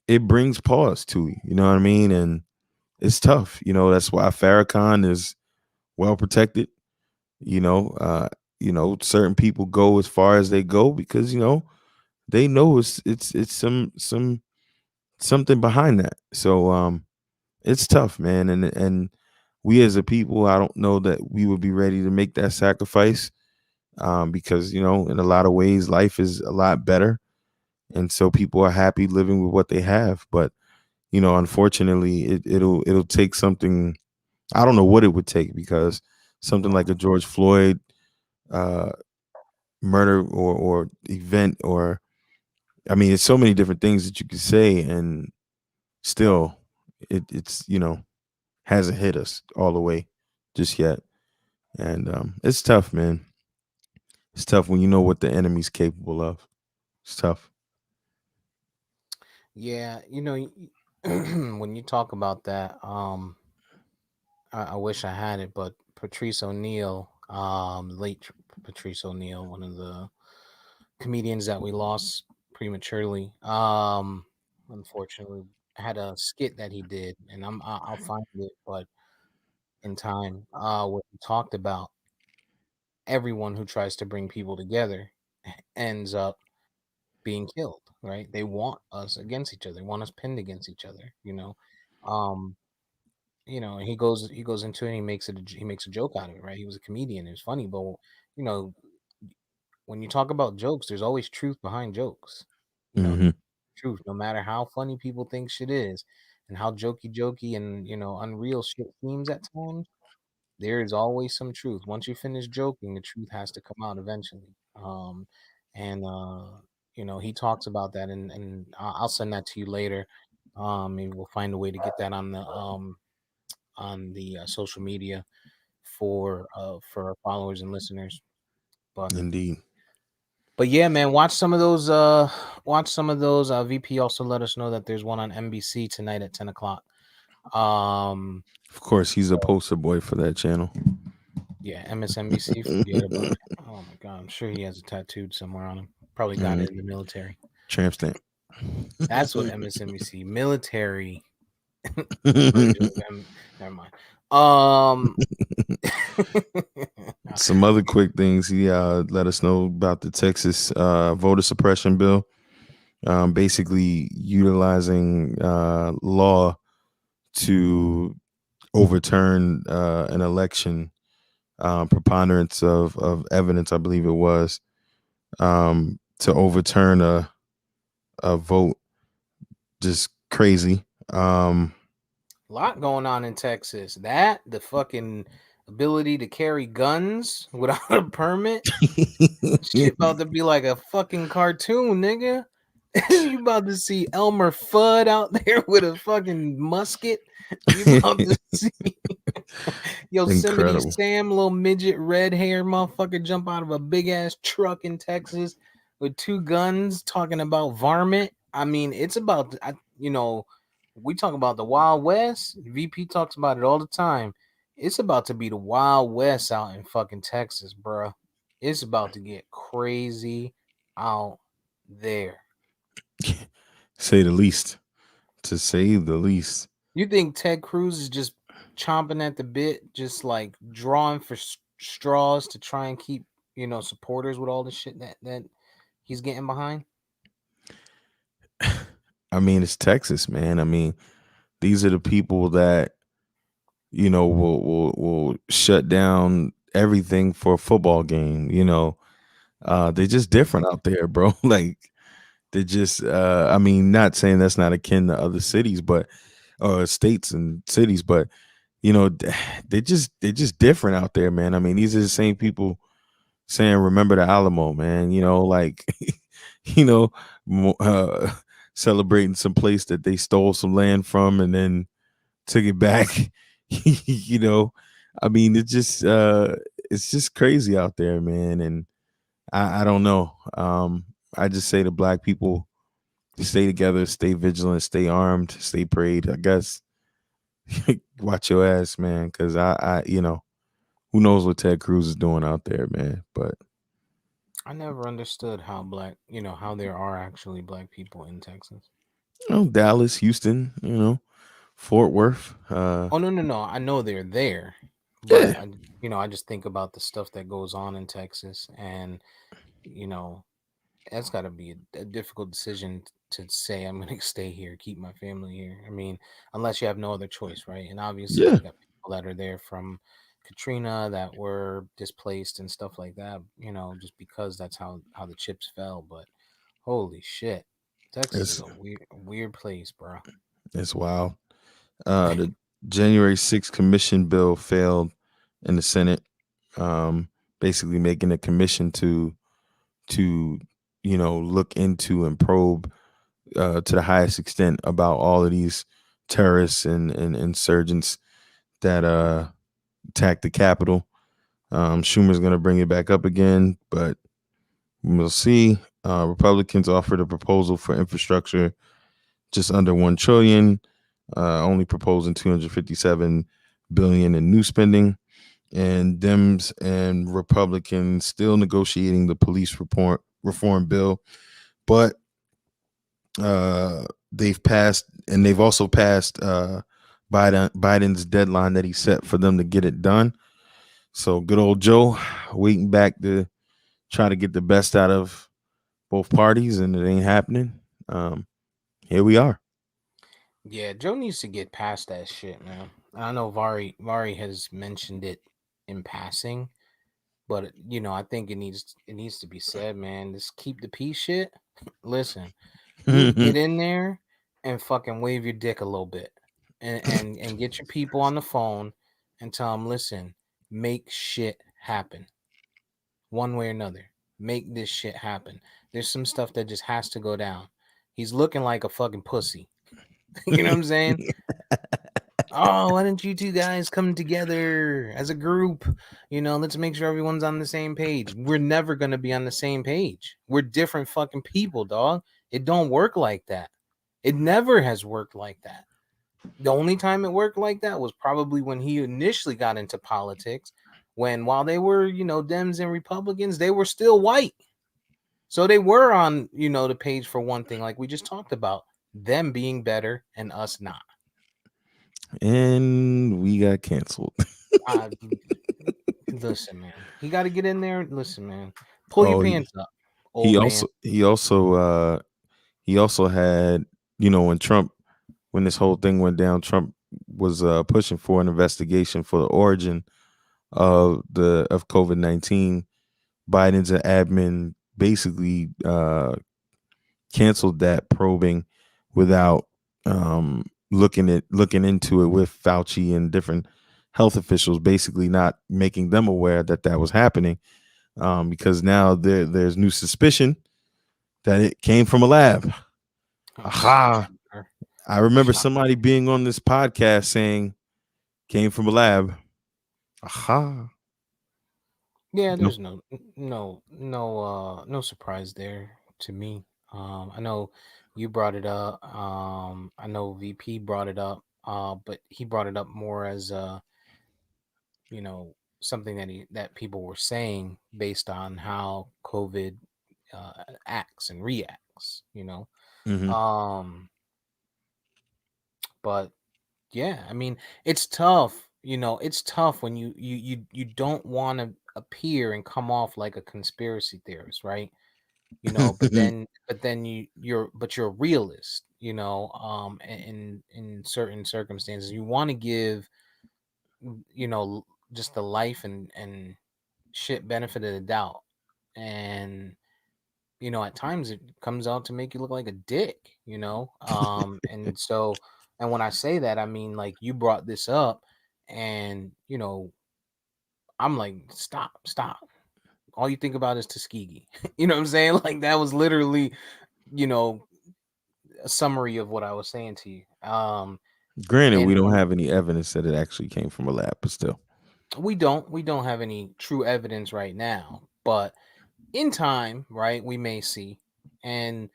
it brings pause to you. You know what I mean? And it's tough. That's why Farrakhan is well protected. You know, uh, certain people go as far as they go because they know it's something behind that. So it's tough, man. And we as a people, I don't know that we would be ready to make that sacrifice, because in a lot of ways life is a lot better, and so people are happy living with what they have. But unfortunately, it'll take something. I don't know what it would take, because something like a George Floyd uh, murder or event, or I mean, it's so many different things that you could say, and still, it's hasn't hit us all the way just yet. And it's tough, man. It's tough when you know what the enemy's capable of. It's tough. Yeah, when you talk about that, I wish I had it, but Patrice O'Neill, late Patrice O'Neill, one of the comedians that we lost prematurely, unfortunately, had a skit that he did, and I'll find it, but in time, where he talked about everyone who tries to bring people together ends up being killed, right? They want us against each other. They want us pinned against each other, Um, and he goes into it and he makes a joke out of it, right? He was a comedian. It was funny, but you know, when you talk about jokes, there's always truth behind jokes. You know, Hmm. truth, no matter how funny people think shit is and how jokey and unreal shit seems at times, there is always some truth. Once you finish joking, the truth has to come out eventually. And he talks about that, and I'll send that to you later. Maybe we'll find a way to get that on the social media for our followers and listeners. But Indeed. but yeah, man, watch some of those. VP also let us know that there's one on NBC tonight at 10 o'clock. Um, Of course, he's a poster boy for that channel. yeah, MSNBC. Forget about it. Oh my god, I'm sure he has it tattooed somewhere on him. Probably got Mhm. it in the military. Tramp stamp. That's what MSNBC military version of M. Never mind. Um, Some other quick things. He let us know about the Texas voter suppression bill, basically utilizing law to overturn an election, preponderance of evidence, I believe it was, to overturn a vote. Just crazy. Um, lot going on in Texas. That the fucking ability to carry guns without a permit. Shit about to be like a fucking cartoon, nigga. You about to see Elmer Fudd out there with a fucking musket. You about to see Yosemite Incredible. Sam, little midget red hair motherfucker, jump out of a big ass truck in Texas with two guns talking about varmint. I mean, it's about, we talk about the Wild West. VP talks about it all the time. It's about to be the Wild West out in fucking Texas, bruh. It's about to get crazy out there. Say the least. To say the least. You think Ted Cruz is just chomping at the bit, just like drawing for straws to try and keep supporters with all the shit that he's getting behind? I mean, it's Texas, man. I mean, these are the people that will shut down everything for a football game. They're just different out there, bro. Like they just. I mean, not saying that's not akin to other cities, but states and cities, but they're just different out there, man. I mean, these are the same people saying remember the Alamo, man. Like you know, celebrating some place that they stole some land from and then took it back. you know, I mean, it's just crazy out there, man. And I don't know. I just say to black people, stay together, stay vigilant, stay armed, stay prayed. I guess Watch your ass, man, because who knows what Ted Cruz is doing out there, man. But I never understood how how there are actually black people in Texas. Dallas, Houston, Fort Worth. Oh no, no, no. I know they're there, but Yeah, I just think about the stuff that goes on in Texas, and you know, that's got to be a difficult decision to say I'm going to stay here, keep my family here. I mean, unless you have no other choice, right? And obviously, yeah. you got people that are there from Katrina that were displaced and stuff like that. Just because that's how the chips fell. But holy shit, Texas is It's a weird place, bro. it's wild. The January 6th commission bill failed in the Senate, basically making a commission to look into and probe to the highest extent about all of these terrorists and insurgents that attacked the Capitol. Schumer's going to bring it back up again, but we'll see. Republicans offered a proposal for infrastructure just under 1 trillion, only proposing 257 billion in new spending. And Dems and Republicans still negotiating the police reform bill, but they've passed, and they've also passed Biden's deadline that he set for them to get it done. So good old Joe waiting back to try to get the best out of both parties, and it ain't happening. Um, Here we are. Yeah, Joe needs to get past that shit, man. I know Vari has mentioned it in passing, but I think it needs to be said, man. This keep the peace shit. Listen, you get in there and fucking wave your dick a little bit, and get your people on the phone and tell them, listen, make shit happen, one way or another. Make this shit happen. There's some stuff that just has to go down. He's looking like a fucking pussy. You know what I'm saying? Oh, why didn't you two guys come together as a group? Let's make sure everyone's on the same page. We're never gonna be on the same page. We're different fucking people, dog. It don't work like that. It never has worked like that. The only time it worked like that was probably when he initially got into politics, when while they were, Dems and Republicans, they were still white. So they were on, the page for one thing, like we just talked about, them being better and us not. And we got canceled. I Listen, man. He got to get in there. Listen, man. Pull your Oh, pants up, he old man. also he also he also had, when Trump, when this whole thing went down, Trump was pushing for an investigation for the origin of COVID-19. Biden's admin basically canceled that probing without looking into it with Fauci and different health officials, basically not making them aware that that was happening, because now there's new suspicion that it came from a lab. Oh, Aha! shit, bro. I remember Shut somebody being on this podcast saying came from a lab. Aha! Yeah, No. there's no surprise there to me. I know you brought it up. I know VP brought it up. But he brought it up more as something that people were saying based on how COVID acts and reacts. Hmm. Um, but yeah, I mean, it's tough. It's tough when you don't want to appear and come off like a conspiracy theorist, right? But then you're a realist, in certain circumstances. You want to give, just the life and shit benefit of the doubt. And at times it comes out to make you look like a dick, and when I say that, I mean, like, you brought this up, and I'm like, stop. All you think about is Tuskegee. You know what I'm saying? Like, that was literally, you know, a summary of what I was saying to you. Granted, we And don't when have any evidence that it actually came from a lab, but still. we don't have any true evidence right now, but in time, right, we may see. And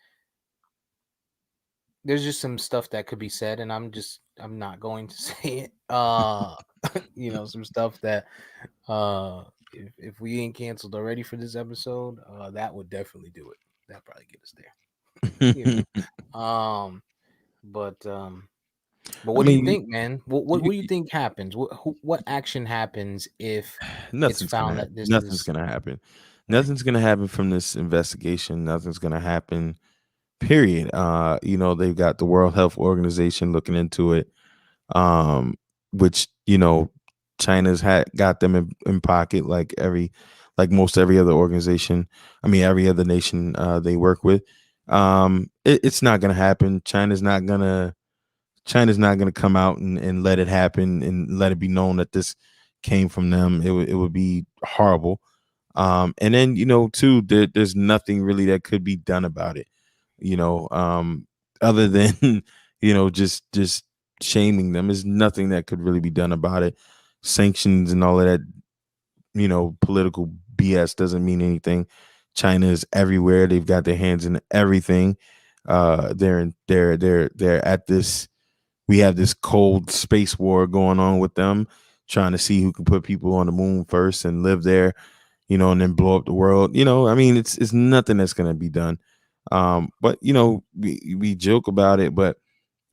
there's just some stuff that could be said, and I'm just I'm not going to say it. Some stuff that if we ain't canceled already for this episode, that would definitely do it. That probably get us there. You know. But I what do you mean, think, man? What do you think happens? What action happens if it's nothing's gonna found happen. that this Nothing's is gonna happen. right? Nothing's gonna happen from this investigation. Nothing's gonna happen. Period. They've got the World Health Organization looking into it, um, which China's had got them in pocket like most every other organization. I mean, every other nation they work with. It's not gonna happen. China's not gonna come out and let it happen and let it be known that this came from them. It would be horrible. And then too, there's nothing really that could be done about it. You know, other than just shaming them. There's nothing that could really be done about it. Sanctions and all of that, political BS doesn't mean anything. China is everywhere. They've got their hands in everything. They're at this. We have this cold space war going on with them, trying to see who can put people on the moon first and live there, and then blow up the world. I mean, it's nothing that's gonna be done. But we joke about it, but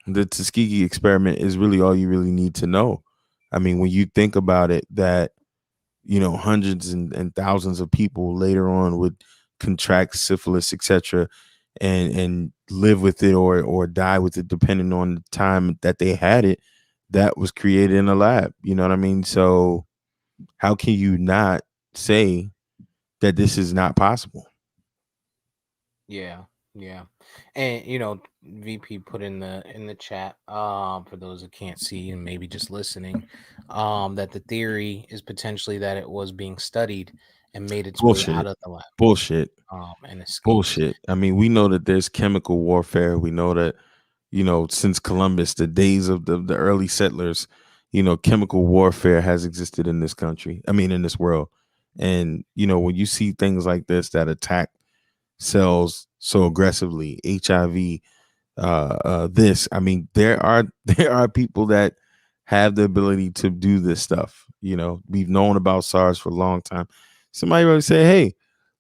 the Tuskegee experiment is really all you really need to know. I mean, when you think about it, that hundreds and thousands of people later on would contract syphilis, etc., and live with it or die with it, depending on the time that they had it. That was created in a lab. You know what I mean? So how can you not say that this is not possible? Yeah, yeah. And VP put in the chat, for those that can't see and maybe just listening, that the theory is potentially that it was being studied and made its way out Bullshit. of the lab, Bullshit. and escaped. Bullshit. I mean, we know that there's chemical warfare. We know that, since Columbus, the days of the early settlers, chemical warfare has existed in this country. I mean, in this world. And, when you see things like this that attack cells so aggressively, HIV, this, I mean, there are there are people that have the ability to do this stuff. We've known about SARS for a long time. Somebody always say, hey,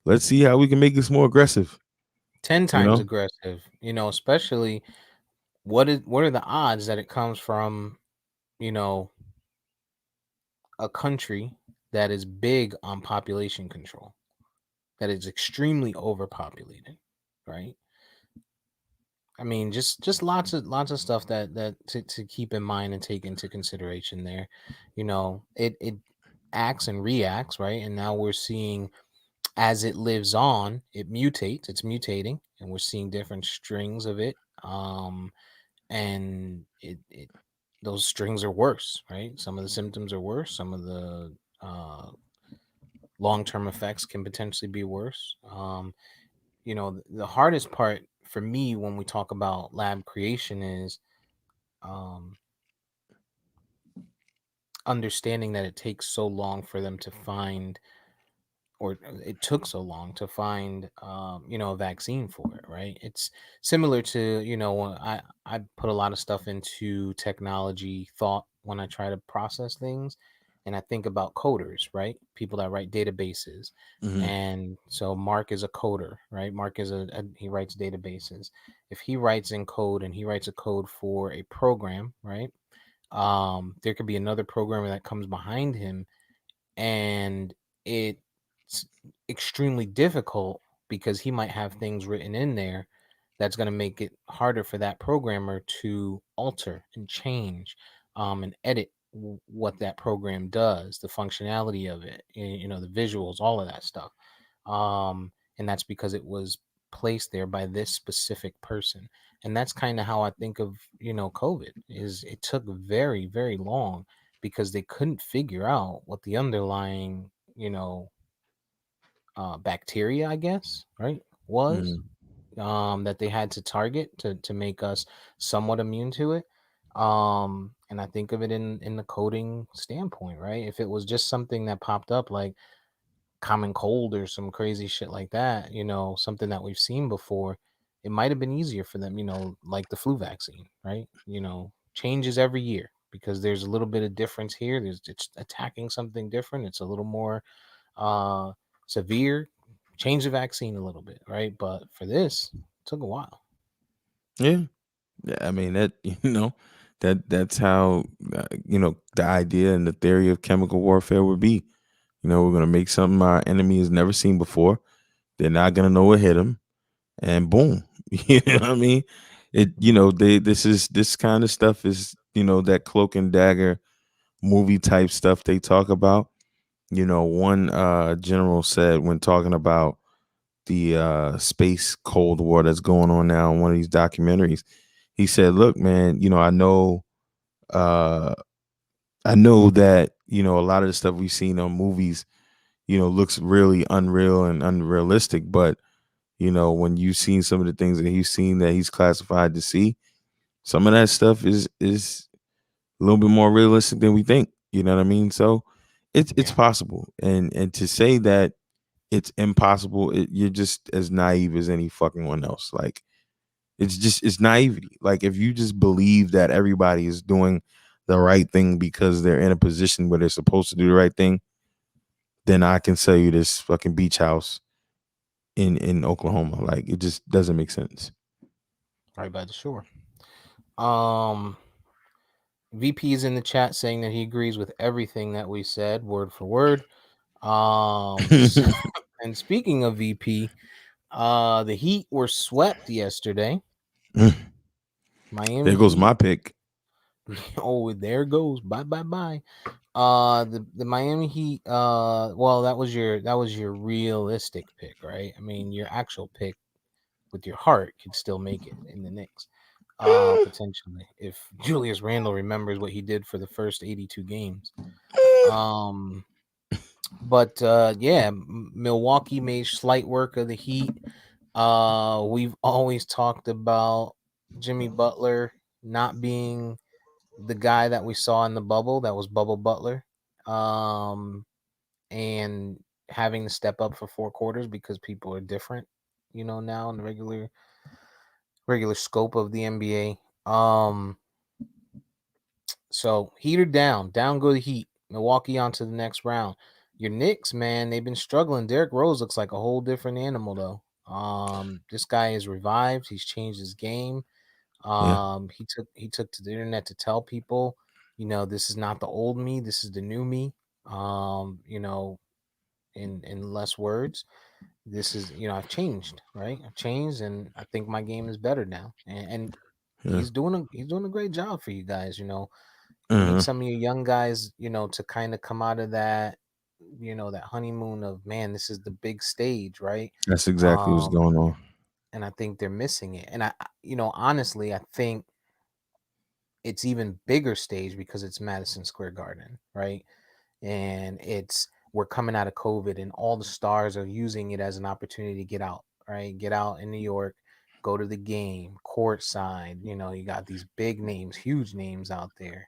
let's see how we can make this more aggressive. 10 You times know, aggressive, especially what are the odds that it comes from, you know, a country that is big on population control, that is extremely overpopulated, right? I mean, just lots of stuff that to keep in mind and take into consideration there. It acts and reacts, right? And now we're seeing, as it lives on, it mutates, it's mutating, and we're seeing different strings of it. And it those strings are worse, right? Some of the symptoms are worse, some of the long-term effects can potentially be worse. The hardest part for me when we talk about lab creation is um, understanding that it takes so long for them to find, or it took so long to find, a vaccine for it, right? It's similar to, when I put a lot of stuff into technology thought when I try to process things, and I think about coders, right? People that write databases. hmm And so Mark is a coder, right? Mark is he writes databases. If he writes in code and he writes a code for a program, right? There could be another programmer that comes behind him, and it's extremely difficult because he might have things written in there that's going to make it harder for that programmer to alter and change, and edit what that program does, the functionality of it, the visuals, all of that stuff. And that's because it was placed there by this specific person. And that's kind of how I think of, COVID, is it took very, very long because they couldn't figure out what the underlying, bacteria, I guess, right, was, hmm that they had to target to make us somewhat immune to it. And I think of it in the coding standpoint, right? If it was just something that popped up like common cold or some crazy shit like that, something that we've seen before, it might have been easier for them, like the flu vaccine, right? changes every year because there's a little bit of difference here. There's it's attacking something different. It's a little more uh severe. Change the vaccine a little bit, right? But for this, it took a while. Yeah. Yeah, I mean that that's how the idea and the theory of chemical warfare would be. We're gonna make something our enemy has never seen before. They're not gonna know what hit them, and boom. You know what I mean? This kind of stuff is that cloak and dagger movie type stuff they talk about. One general said when talking about the space Cold War that's going on now in one of these documentaries, he said, "Look, man, uh, I know that a lot of the stuff we've seen on movies, looks really unreal and unrealistic, but when you've seen some of the things that he's seen that he's classified to see, some of that stuff is a little bit more realistic than we think. You know what I mean? So it's Yeah, possible, and to say that it's impossible, you're just as naive as any fucking one else. Like it's naivety. Like if you just believe that everybody is doing the right thing because they're in a position where they're supposed to do the right thing, then I can sell you this fucking beach house in Oklahoma. Like it just doesn't make sense. right by the shore. Um, VP is in the chat saying that he agrees with everything that we said, word for word. So, and speaking of VP, the Heat were swept yesterday. Miami There goes Heat. my pick. Oh, there goes. Bye bye bye. The Miami Heat. Well, that was your realistic pick, right? I mean, your actual pick with your heart could still make it in the Knicks. Potentially, if Julius Randle remembers what he did for the first 82 games. Um, but yeah, Milwaukee made slight work of the Heat. We've always talked about Jimmy Butler not being the guy that we saw in the bubble. That was Bubble Butler. And having to step up for 4 quarters because people are different, now in the regular scope of the NBA. So Heater down go the Heat. Milwaukee on to the next round. Your Knicks, man, they've been struggling. Derrick Rose looks like a whole different animal though. This guy is revived. He's changed his game. Yeah, He took to the internet to tell people, this is not the old me. This is the new me. In less words, this is I've changed, right? I've changed, and I think my game is better now. And yeah. he's doing a great job for you guys. You need Uh-huh. some of your young guys, to kind of come out of that, that honeymoon of, man, this is the big stage, right? That's exactly what's Um, going on. and I think they're missing it. And honestly, I think it's even bigger stage because it's Madison Square Garden, right? And we're coming out of COVID, and all the stars are using it as an opportunity to get out, right? Get out in New York, go to the game, courtside. You got these big names, huge names out there.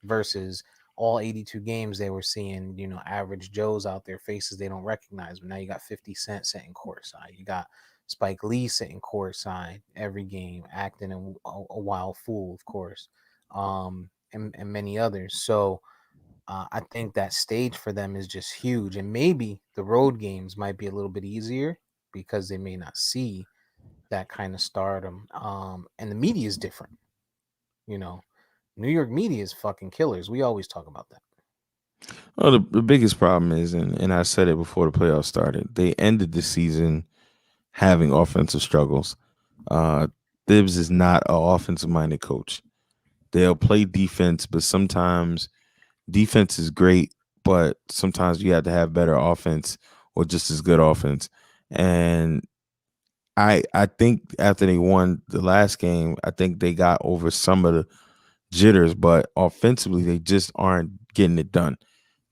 Versus all 82 games they were seeing, average Joes out there, faces they don't recognize. But now you got 50 Cent sitting courtside. You got Spike Lee sitting courtside every game, acting a wild fool, of course, and many others. So I think that stage for them is just huge, and maybe the road games might be a little bit easier because they may not see that kind of stardom. And the media is different. You know, New York media is fucking killers. We always talk about that. Well, the biggest problem is, and I said it before the playoffs started, they ended the season having offensive struggles. Uh, Thibs is not an offensive minded coach. They'll play defense, but sometimes defense is great, but sometimes you have to have better offense or just as good offense. And I think after they won the last game, I think they got over some of the jitters, but offensively they just aren't getting it done.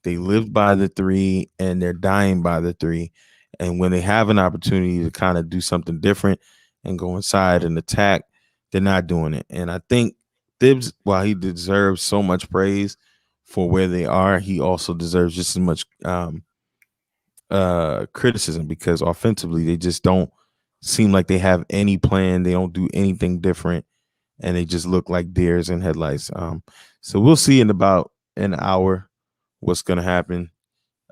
They live by the three and they're dying by the three. And when they have an opportunity to kind of do something different and go inside and attack, they're not doing it. And I think Thibs, while he deserves so much praise for where they are, he also deserves just as much criticism because offensively they just don't seem like they have any plan. They don't do anything different. and they just look like deers in headlights. So we'll see in about an hour what's gonna happen.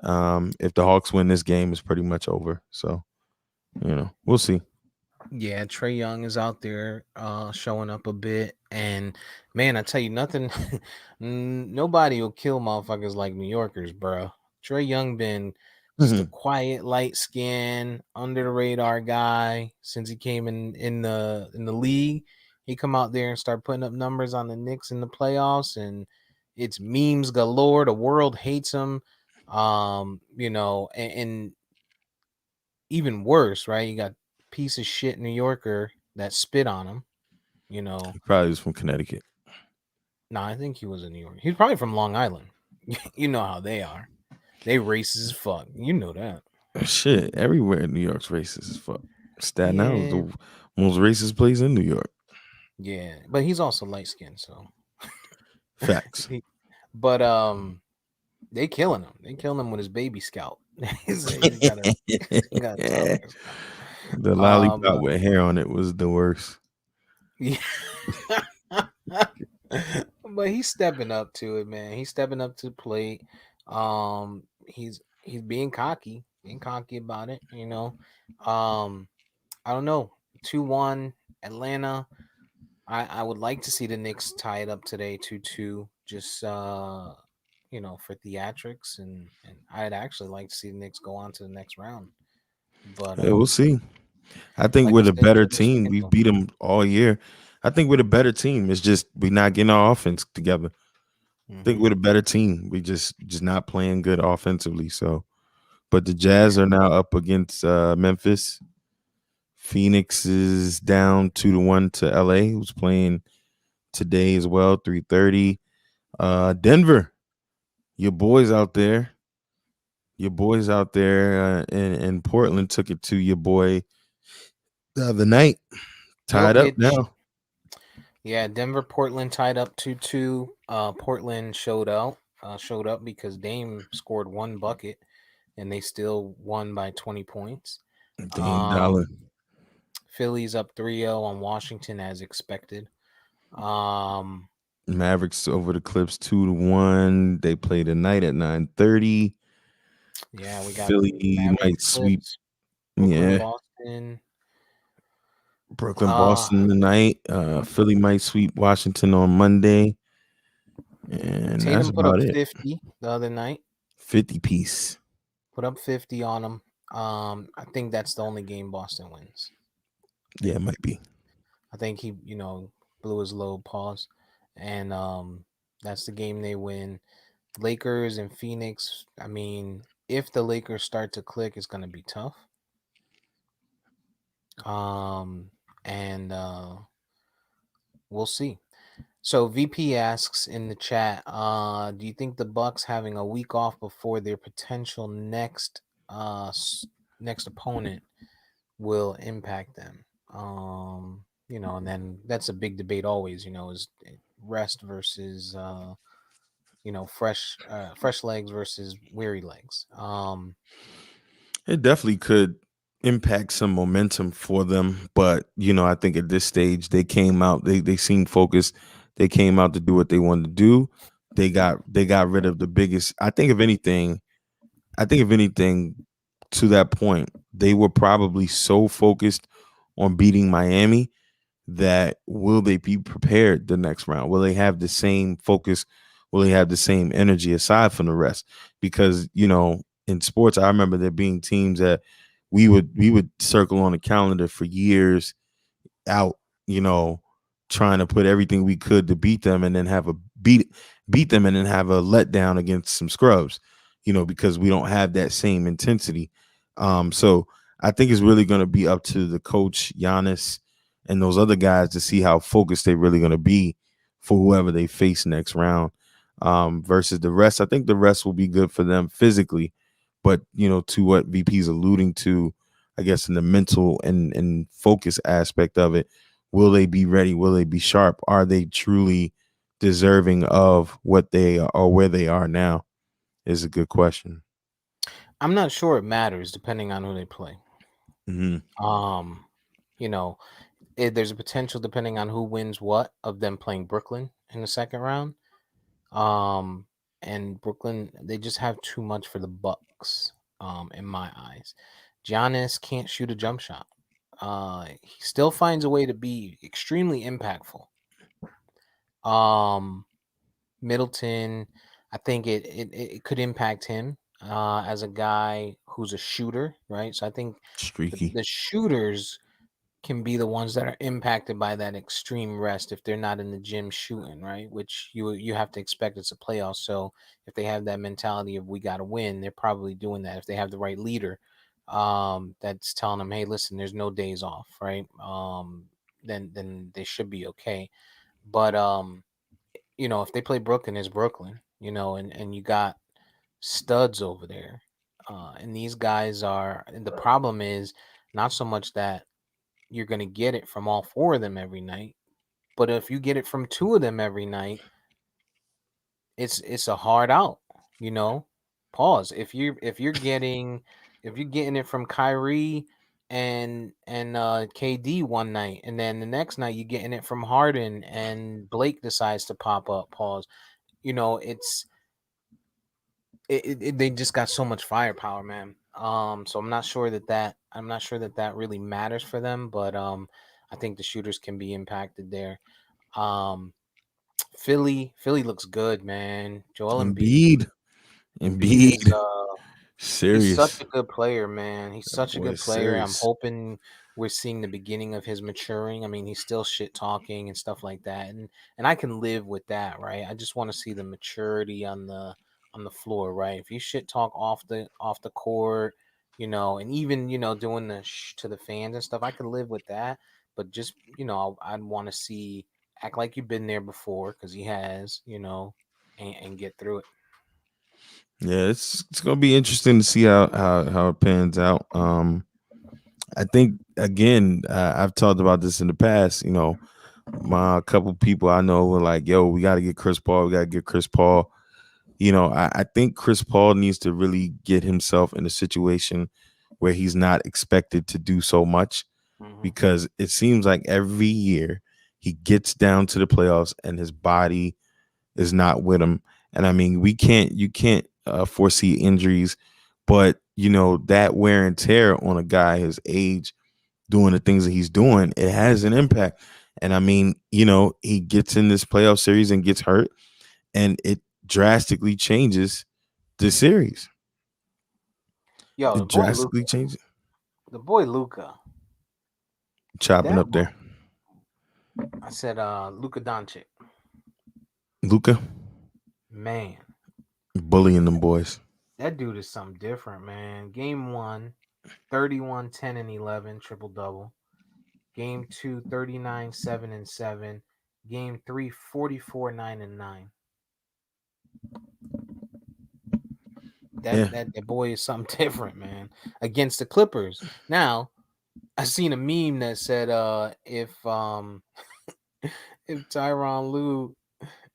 If the Hawks win this game, it's pretty much over. So we'll see. Yeah, Trey Young is out there showing up a bit. And man, I tell you nothing nobody will kill motherfuckers like New Yorkers, bro. Trey Young been just a Mhm. quiet, light skin, under the radar guy since he came in the league. He come out there and start putting up numbers on the Knicks in the playoffs, and it's memes galore. The world hates him. And even worse, right? You got piece of shit New Yorker that spit on him. You know, He probably was from Connecticut. nah, I think he was in New York. He's probably from Long Island. You know how they are. They racist as fuck. You know that. Shit, everywhere in New York's racist as fuck. Staten Island was Yeah, the most racist place in New York. yeah. But he's also light skinned, so. Facts. He- but they killing him. They killing him with his baby scalp. He's got a he got a The toddler scalp. lollipop But with hair on it was the worst. yeah. But he's stepping up to it, man. He's stepping up to the plate. He's being cocky about it. I don't know. 2-1 Atlanta. I would like to see the Knicks tie it up today 2-2. Just for theatrics, and I'd actually like to see the Knicks go on to the next round. But Yeah, we'll see. I think like we're you the said, better Julius team. We've Randle. beat them all year. I think we're the better team. It's just we not getting our offense together. I think Hmm. we're the better team. We just not playing good offensively. So, but the Jazz are now up against Memphis. Phoenix is down 2-1 to LA, who's playing today as well, 3:30. Denver, your boys out there, in Portland took it to your boy the other night. Tied up Jokic. now. Yeah, Denver Portland tied up 2-2. Portland showed up because Dame scored one bucket and they still won by 20 points. Dame Dollar. Um Phillies up 3-0 on Washington as expected. Um Mavericks over the Clips 2-1. They play tonight at 9:30. yeah, we got Philly might Mavericks, sweep. Clips, Brooklyn, Yeah, Boston. Brooklyn, Uh Boston tonight. Philly might sweep Washington on Monday, and that's Tatum put up about it. 50 the other night. 50 piece. Put up 50 on them. I think that's the only game Boston wins. I Yeah, think it might be. I think he, blew his low pause, and that's the game they win. Lakers and Phoenix. I mean, if the Lakers start to click, it's gonna be tough. And we'll see. So VP asks in the chat, do you think the Bucks having a week off before their potential next opponent will impact them? And then that's a big debate always, is rest versus fresh legs versus weary legs. It definitely could impact some momentum for them, but I think at this stage they came out. They seemed focused. They came out to do what they wanted to do. They got rid of the biggest. I think if anything, to that point, they were probably so focused on beating Miami that will they be prepared the next round? Will they have the same focus? Will they have the same energy aside from the rest? Because in sports, I remember there being teams that we would circle on the calendar for years out, you know, trying to put everything we could to beat them and then have a beat them and then have a letdown against some scrubs, because we don't have that same intensity. So I think it's really going to be up to the coach, Giannis, and those other guys to see how focused they're really going to be for whoever they face next round. Versus the rest, I think the rest will be good for them physically, but to what VP's alluding to, I guess in the mental and focus aspect of it, will they be ready? Will they be sharp? Are they truly deserving of what they are or where they are now? Is a good question. I'm not sure it matters depending on who they play. Hmm. Um, you know, there's a potential, depending on who wins what, of them playing Brooklyn in the second round. Um, and Brooklyn, they just have too much for the Bucks. In my eyes, Giannis can't shoot a jump shot. He still finds a way to be extremely impactful. Um, Middleton, I think it could impact him as a guy who's a shooter, right? So I think Streaky. the shooters can be the ones that are impacted by that extreme rest if they're not in the gym shooting, right? Which you have to expect, it's a playoff. So if they have that mentality of we got to win, they're probably doing that. If they have the right leader, that's telling them, hey, listen, there's no days off, right? Then they should be okay. But if they play Brooklyn, it's Brooklyn, and you got studs over there. And these guys are, and the problem is not so much that you're going to get it from all four of them every night, but if you get it from two of them every night, it's a hard out, you know. Pause. If you're getting it from Kyrie and KD one night, and then the next night you're getting it from Harden and Blake decides to pop up. Pause. It's they just got so much firepower, man. So I'm not sure that really matters for them, but I think the shooters can be impacted there. Um, Philly looks good, man. Joel Embiid, Embiid. Embiid is Embiid. he's such Serious. a good player, man. He's That such a boy good is player. I'm serious. hoping we're seeing the beginning of his maturing. I mean, he's still shit talking and stuff like that, and I can live with that, right? I just want to see the maturity on the floor, right? If you shit talk off the court, and even doing the to the fans and stuff, I could live with that. But just I'd want to see act like you've been there before because he has, and get through it. Yeah, it's gonna be interesting to see how it pans out. I think again, I've talked about this in the past. My couple people I know were like, "Yo, we got to get Chris Paul. We got to get Chris Paul." I think Chris Paul needs to really get himself in a situation where he's not expected to do so much, Hmm. because it seems like every year he gets down to the playoffs and his body is not with him. And I mean, you can't foresee injuries, but that wear and tear on a guy his age doing the things that he's doing, it has an impact. And I mean, he gets in this playoff series and gets hurt, and it drastically changes the series. Yo, It drastically changes. the boy Luca, Chopping that up there, I said, Luka Doncic, Luca man, bullying them boys. that dude is something different, man. Game one, 31, 10, and 11, triple double. Game two, 39, 7, and 7. Game three, 44, 9, and 9. That Yeah. that that boy is something different, man. Against the Clippers. Now, I seen a meme that said, if Tyron Lue,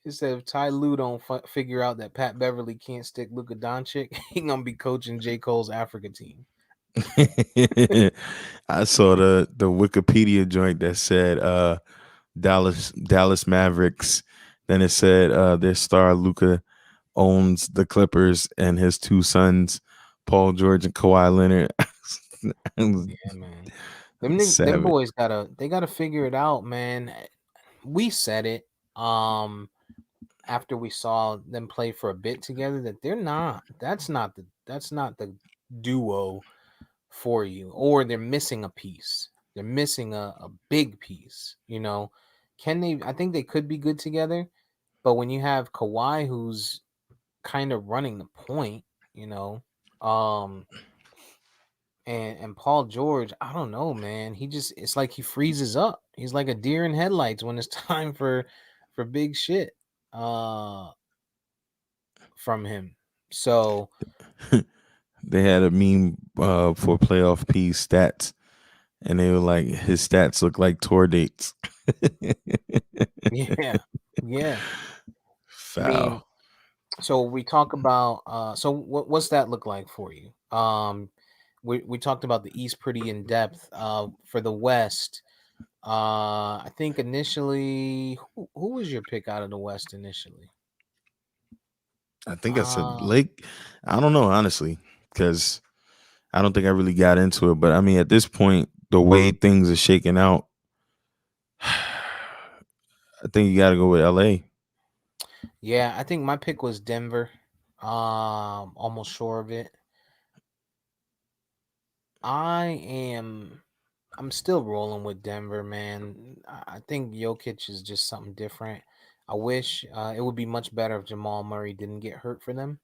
it said if Ty Lue don't figure out that Pat Beverly can't stick Luka Doncic, he gonna be coaching J Cole's Africa team. I saw the Wikipedia joint that said Dallas Mavericks. Then it said their star Luca owns the Clippers and his two sons, Paul George and Kawhi Leonard. I was Yeah, man. Them savage. boys gotta figure it out, man. We said it after we saw them play for a bit together that that's not the duo for you, or they're missing a piece. They're missing a big piece, Can they I think they could be good together, but when you have Kawhi who's kind of running the point, you know, um and Paul George, I don't know, man. It's like he freezes up. He's like a deer in headlights when it's time for big shit uh from him. So They had a meme for playoff P stats, and they were like, his stats look like tour dates. yeah. Yeah. I mean, Foul. so we talk about so what's that look like for you? We talked about the East pretty in depth. For the West, I think initially, who was your pick out of the West initially? I think I said Uh, Lake. I don't know honestly, because I don't think I really got into it. But I mean, at this point, the way things are shaking out, I think you got to go with LA. yeah, I think my pick was Denver. Almost sure of it. I am. I'm still rolling with Denver, man. I think Jokic is just something different. I wish it would be much better if Jamal Murray didn't get hurt for them.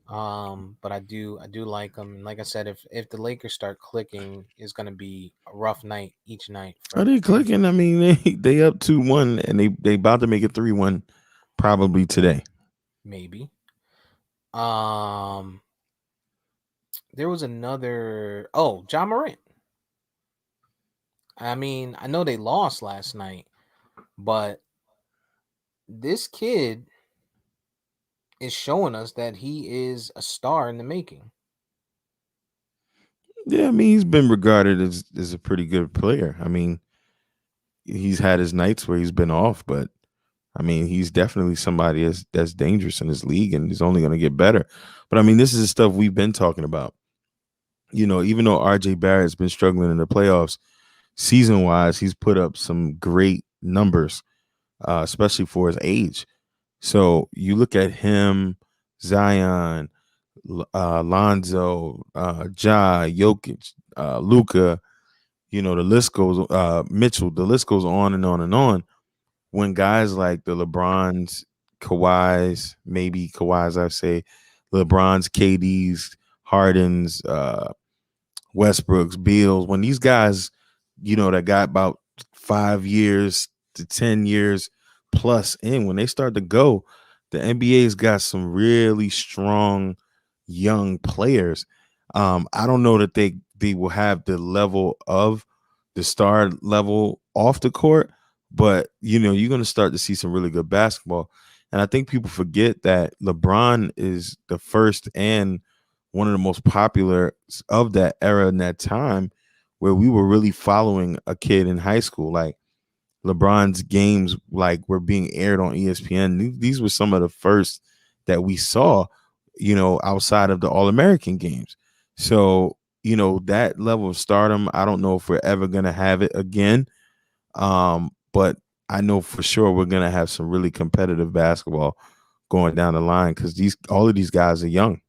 But I do like them. And like I said, if the Lakers start clicking, it's gonna be a rough night each night Are for they Denver. clicking? I mean, they up 2-1, and they about to make it 3-1 probably today. Maybe. Um, there was another. Oh, John Morant. I mean, I know they lost last night, but this kid is showing us that he is a star in the making. Yeah, I mean, he's been regarded as a pretty good player. I mean, he's had his nights where he's been off, but I mean, he's definitely somebody that's dangerous in this league, and he's only going to get better. But I mean, this is the stuff we've been talking about. Even though RJ Barrett's been struggling in the playoffs, season wise, he's put up some great numbers, especially for his age. So you look at him, Zion, Lonzo, Ja, Jokic, Luca. The list goes. Mitchell. The list goes on and on and on. When guys like the LeBrons, Kawhis, maybe Kawhis, I say, LeBrons, KDs, Hardens, Westbrooks, Beals, when these guys, that got about 5 years to 10 years plus in, when they start to go, the NBA's got some really strong young players. I don't know that they will have the level of the star level off the court, but you're going to start to see some really good basketball. And I think people forget that LeBron is the first and one of the most popular of that era in that time, where we were really following a kid in high school. Like LeBron's games, like, were being aired on ESPN. These were some of the first that we saw, outside of the All American games. So that level of stardom, I don't know if we're ever gonna have it again. But I know for sure we're gonna have some really competitive basketball going down the line, because these all of these guys are young.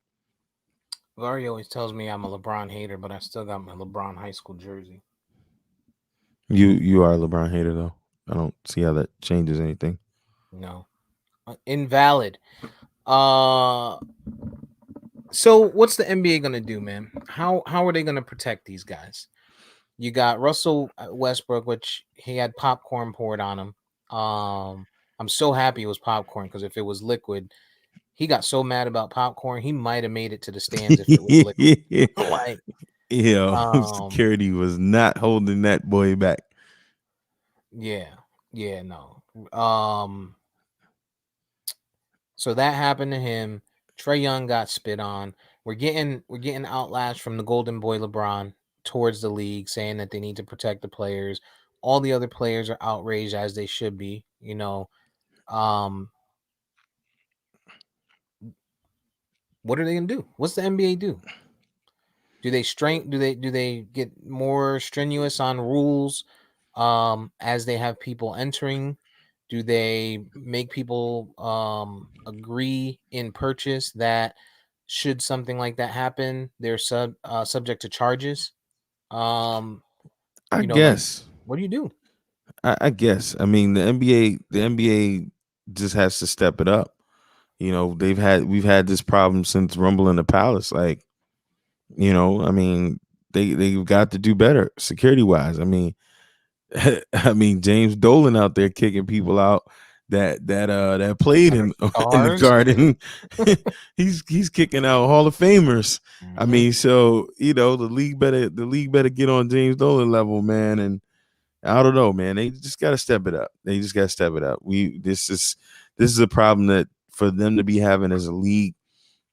Laurie always tells me I'm a LeBron hater, but I still got my LeBron high school jersey. You are a LeBron hater though. I don't see how that changes anything. No, invalid. Uh, so what's the NBA gonna do, man? How are they gonna protect these guys? You got Russell Westbrook, which he had popcorn poured on him. I'm so happy it was popcorn because if it was liquid, he got so mad about popcorn, he might have made it to the stands if it was liquid. Like, Yeah, um, security was not holding that boy back. yeah, yeah, no. So that happened to him. Trey Young got spit on. We're getting outlashed from the Golden Boy LeBron towards the league, saying that they need to protect the players. All the other players are outraged as they should be. Um, what are they gonna do? What's the NBA do? Do they strength? Do they get more strenuous on rules as they have people entering? Do they make people agree in purchase that should something like that happen, they're subject to charges? Um, I like, guess. what do you do? I guess. I mean, the NBA just has to step it up. We've had this problem since Rumble in the Palace. Like, I mean, they've got to do better security wise. I mean, I mean, James Dolan out there kicking people out that played That are in the stars? Garden. He's kicking out Hall of Famers. I Mhm. mean, so the league better get on James Dolan level, man. And I don't know, man. They just got to step it up. They just got to step it up. This is a problem that for them to be having as a league.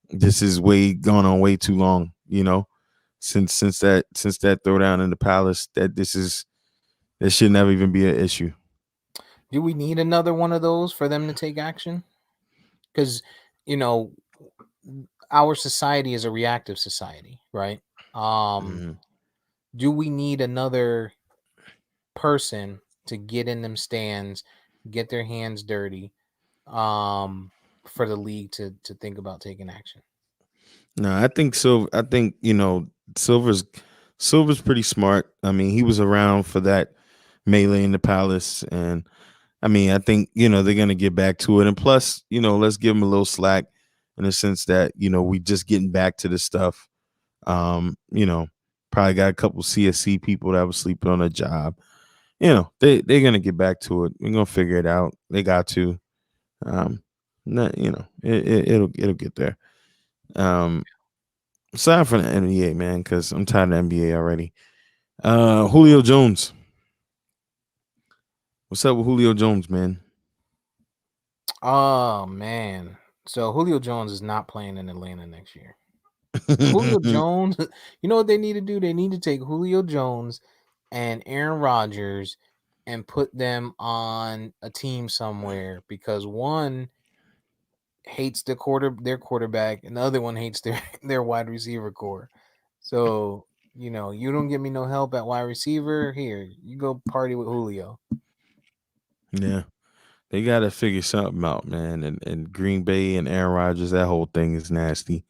This is way gone on way too long. Since that throwdown in the Palace, that this is It should never even be an issue. Do we need another one of those for them to take action? Because, you know, our society is a reactive society, right? Um, Mhm. do we need another person to get in them stands, get their hands dirty, um, for the league to think about taking action? No, I think Silver. I think Silver's Silver's pretty smart. I mean, he was around for that melee in the palace, and I mean, I think they're gonna get back to it. And plus, let's give him a little slack in the sense that we just getting back to this stuff. Probably got a couple CSC people that was sleeping on a job. They're gonna get back to it. We're gonna figure it out. They got to. Not, it'll get there. Um, Aside from the NBA, man, because I'm tired of the NBA already. Julio Jones. What's up with Julio Jones, man? Oh man. So Julio Jones is not playing in Atlanta next year. Julio Jones, you know what they need to do? They need to take Julio Jones and Aaron Rodgers and put them on a team somewhere because one hates their quarterback and the other one hates their their wide receiver core. So, you don't give me no help at wide receiver. Here, you go party with Julio. Yeah, they got to figure something out, man. And Green Bay and Aaron Rodgers, that whole thing is nasty.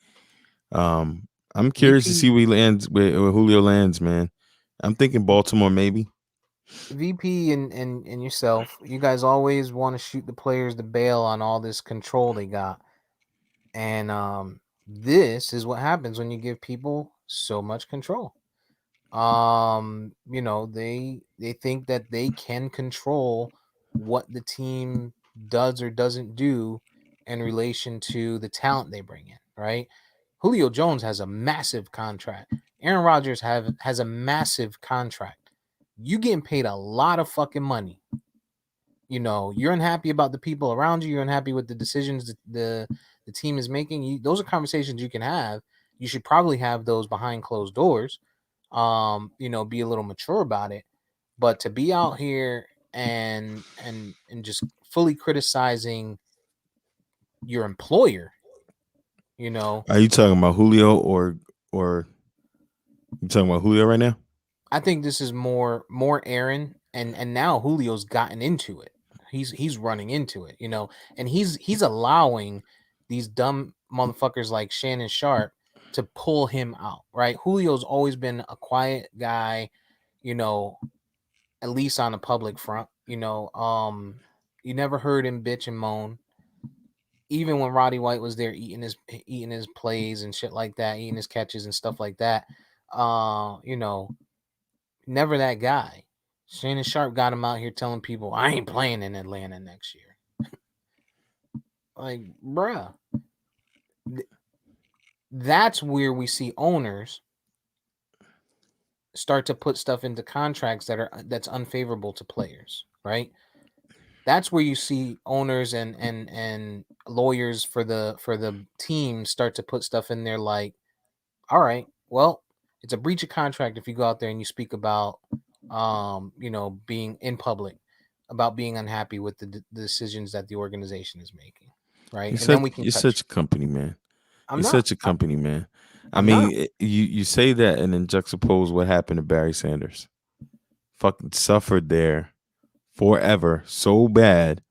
Um, I'm curious to see VP where he lands, where Julio lands, man. I'm thinking Baltimore, maybe. VP and yourself, you guys always want to shoot the players to bail on all this control they got. And this is what happens when you give people so much control. They think that they can control what the team does or doesn't do in relation to the talent they bring in, right? Julio Jones has a massive contract. Aaron Rodgers has a massive contract. You getting paid a lot of fucking money. You're unhappy about the people around you. You're unhappy with the decisions that the team is making. Those are conversations you can have. You should probably have those behind closed doors. Be a little mature about it. But to be out here and just fully criticizing your employer, you know, Are you talking about Julio or you talking about Julio right now? I think this is more Aaron and now Julio's gotten into it. He's running into it, and he's allowing these dumb motherfuckers like Shannon Sharp to pull him out, right? Julio's always been a quiet guy, you know, at least on a public front, you never heard him bitch and moan. Even when Roddy White was there eating his plays and shit like that, eating his catches and stuff like that. Uh, you know, Never that guy. Shannon Sharp got him out here telling people, I ain't playing in Atlanta next year. Like, bruh, that's where we see owners start to put stuff into contracts that's unfavorable to players, right? That's where you see owners and lawyers for the team start to put stuff in there like, all right, well, it's a breach of contract if you go out there and you speak about being in public, about being unhappy with the decisions that the organization is making, right? You're And then such we can you're cut such you. a company man. I'm You're not. such a company man. I I'm not. mean, you say that and then juxtapose what happened to Barry Sanders. Fucking suffered there forever so bad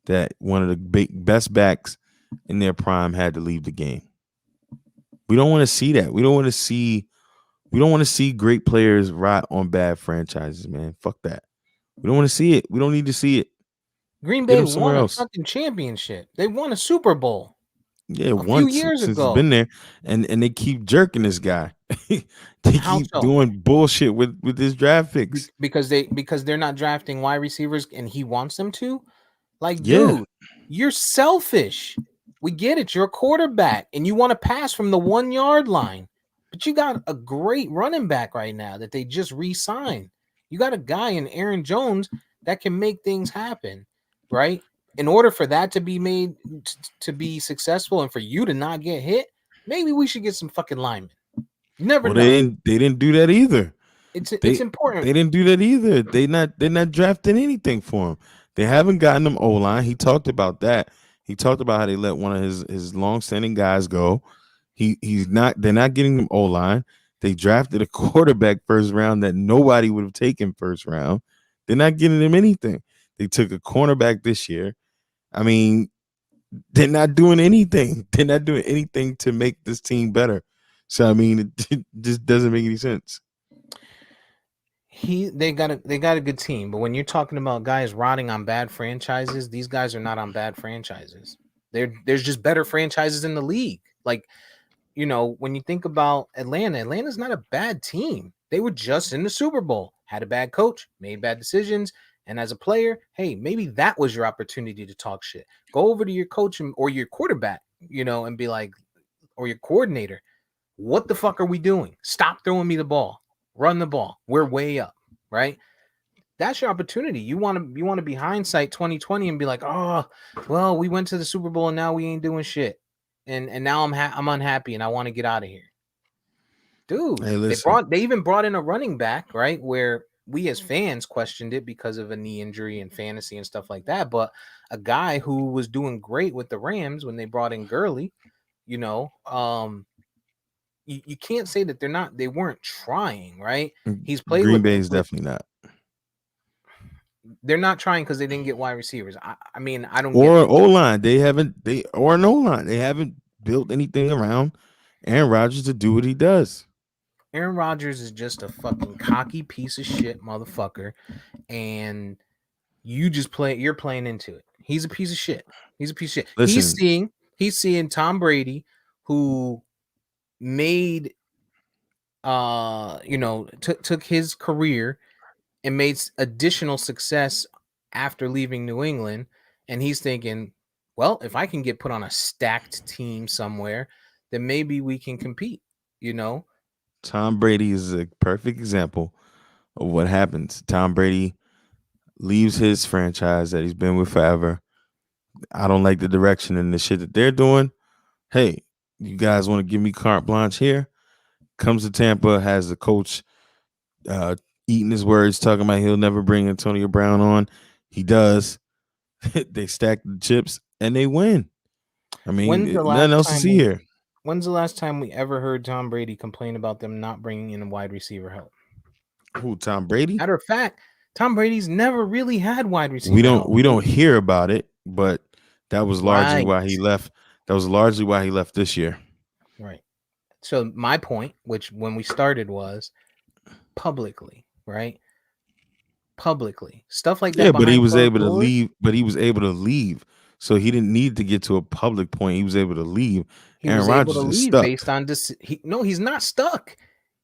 that one of the best backs in their prime had to leave the game. We don't want to see that. We don't want to see great players rot on bad franchises, man. Fuck that. We don't want to see it. We don't need to see it. Green Get Bay them somewhere won a else. fucking championship. They won a Super Bowl Yeah, a few once years since it's ago. been there, and they keep jerking this guy. They How keep so? doing bullshit with his draft picks. Because they're not drafting wide receivers and he wants them to. Like, Yeah, dude, you're selfish. We get it. You're a quarterback and you want to pass from the 1 yard line. But you got a great running back right now that they just re signed. You got a guy in Aaron Jones that can make things happen, right? In order for that to be made to be successful and for you to not get hit, maybe we should get some fucking linemen. You never well know. they didn't do that either. It's They important. they didn't do that either. They're not drafting anything for him. They haven't gotten him O line. He talked about that. He talked about how they let one of his long standing guys go. He's not. They're not getting him O line. They drafted a quarterback first round that nobody would have taken first round. They're not getting him anything. They took a cornerback this year. I mean, they're not doing anything. They're not doing anything to make this team better. So I mean, it just doesn't make any sense. They got a good team, but when you're talking about guys rotting on bad franchises, these guys are not on bad franchises. There's just better franchises in the league. Like, when you think about Atlanta, Atlanta's not a bad team. They were just in the Super Bowl, had a bad coach, made bad decisions, and as a player, hey, maybe that was your opportunity to talk shit. Go over to your coach or your quarterback, and be like, or your coordinator, what the fuck are we doing? Stop throwing me the ball. Run the ball. We're way up, right? That's your opportunity. You want to be hindsight 2020 and be like, oh, well, we went to the Super Bowl and now we ain't doing shit, and now I'm unhappy and I want to get out of here, dude. Hey, They listen. brought they even brought in a running back, right? Where we as fans questioned it because of a knee injury and fantasy and stuff like that, but a guy who was doing great with the Rams when they brought in Gurley, you know, um, you can't say that they weren't trying, right? He's played Green with Bay is definitely not. they're not trying because they didn't get wide receivers. I mean, I don't get Or it. O line. They haven't they or an O line. They haven't built anything around Aaron Rodgers to do what he does. Aaron Rodgers is just a fucking cocky piece of shit motherfucker, and you're playing into it. He's a piece of shit. He's a piece of shit. Listen, He's seeing Tom Brady, who made took his career and made additional success after leaving New England, and he's thinking, well, if I can get put on a stacked team somewhere, then maybe we can compete, you know? Tom Brady is a perfect example of what happens. Tom Brady leaves his franchise that he's been with forever. I don't like the direction and the shit that they're doing. Hey, you guys want to give me carte blanche here? Comes to Tampa, has the coach uh, eating his words, talking about he'll never bring Antonio Brown on. He does. They stack the chips and they win. I When's mean, the nothing last else to time see we here. When's the last time we ever heard Tom Brady complain about them not bringing in a wide receiver help? Who, Tom Brady? Matter of fact, Tom Brady's never really had wide We receiver don't help. we don't hear about it, but that was largely Right. why he left. That was largely why he left this year. Right. So my point, which when we started was publicly, right? Publicly. Stuff like Yeah, that but he behind was closed able to doors, leave. But he was able to leave, so he didn't need to get to a public point. He was able to leave. he Aaron was able to Rodgers is leave stuck. based on no, he's not stuck.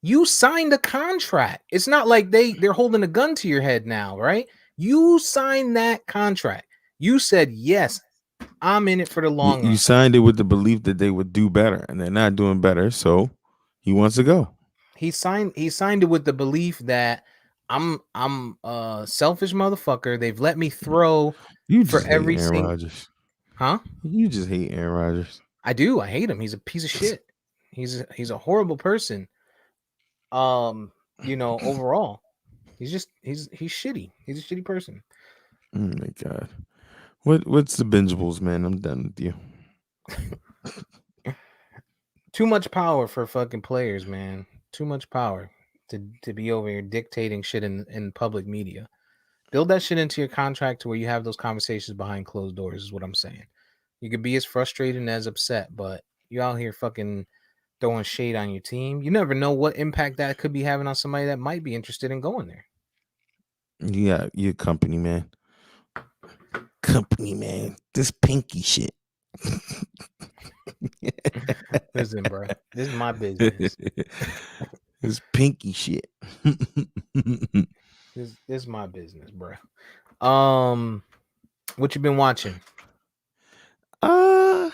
You signed a contract. It's not like they're holding a gun to your head now, right? You signed that contract. You said, "Yes, I'm in it for the long You run." signed it with the belief that they would do better, and they're not doing better. So he wants to go. He signed it with the belief that I'm a selfish motherfucker. They've let me throw You for just hate every Aaron single. Rodgers. Huh? You just hate Aaron Rodgers. I do. I hate him. He's a piece of shit. He's a horrible person. Overall, he's shitty. He's a shitty person. Oh my god. What's the bingeables, man? I'm done with you. Too much power for fucking players, man. Too much power to be over here dictating shit in public media. Build that shit into your contract to where you have those conversations behind closed doors, is what I'm saying. You could be as frustrated and as upset, but you out here fucking throwing shade on your team. You never know what impact that could be having on somebody that might be interested in going there. Yeah, your company, man. Company, man. This pinky shit. Listen, bro, this is my business. This pinky shit. This is my business, bro. Um, what you been watching uh,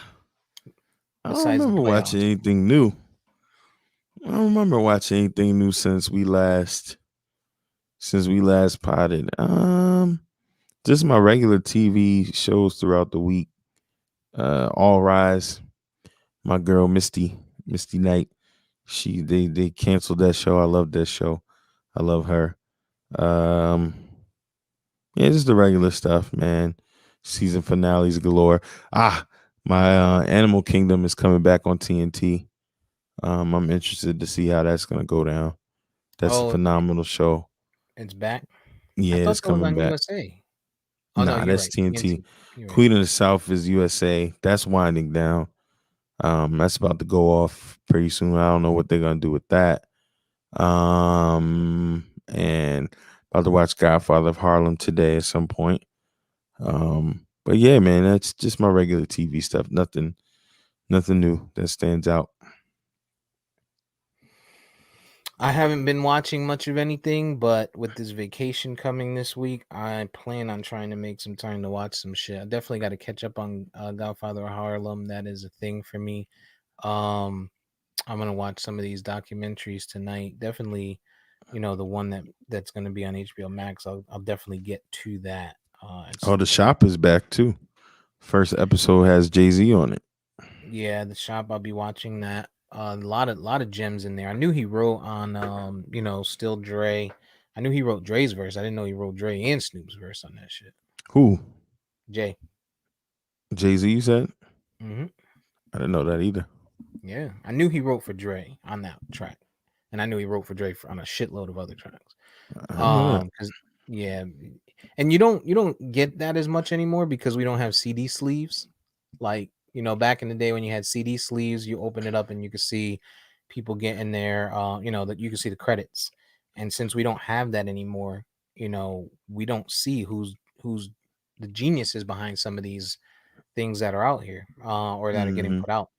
I don't besides the remember watching playoffs? anything new. I don't remember watching anything new since we last potted. Just my regular TV shows throughout the week. All Rise, my girl Misty Knight. They canceled that show. I love that show. I love her. Um, yeah, just the regular stuff, man. Season finales galore. Ah, my Animal Kingdom is coming back on TNT. I'm interested to see how that's gonna go down. That's a Oh, phenomenal show. it's back. I Yeah, thought it's that was coming on back. USA. Oh no, Nah, you're that's right. TNT. TNT. You're right. Queen of the South is USA. That's winding down. That's about to go off pretty soon. I don't know what they're gonna do with that. And about to watch Godfather of Harlem today at some point. But yeah, man, that's just my regular TV stuff. Nothing new that stands out. I haven't been watching much of anything, but with this vacation coming this week, I plan on trying to make some time to watch some shit. I definitely got to catch up on Godfather of Harlem. That is a thing for me. Um, I'm gonna watch some of these documentaries tonight. Definitely, the one that's gonna be on HBO Max. I'll definitely get to that at Oh, some the point. shop is back too. First episode has Jay-Z on it. Yeah, the shop. I'll be watching that. A lot of gems in there. I knew he wrote on Still Dre. I knew he wrote Dre's verse. I didn't know he wrote Dre and Snoop's verse on that shit. Who? Jay. Jay-Z, you said? Hmm. I didn't know that either. Yeah, I knew he wrote for Dre on that track, and I knew he wrote for Dre on a shitload of other tracks. I didn't know that. Because yeah, and you don't get that as much anymore because we don't have CD sleeves. Like back in the day when you had CD sleeves, you open it up and you could see people getting there. That you can see the credits. And since we don't have that anymore, we don't see who's the geniuses behind some of these things that are out here, or that are getting Hmm. put out.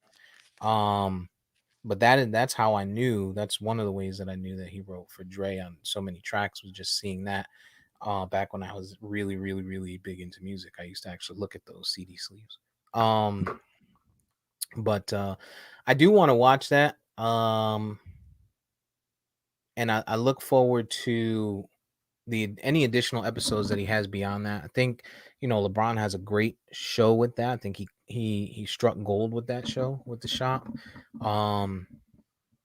Um, but that's how I knew. That's one of the ways that I knew that he wrote for Dre on so many tracks, was just seeing that. Back when I was really, really, really big into music, I used to actually look at those CD sleeves. But I do want to watch that. And I look forward to the any additional episodes that he has beyond that. I think LeBron has a great show with that. I think he struck gold with that show with the shop. Um,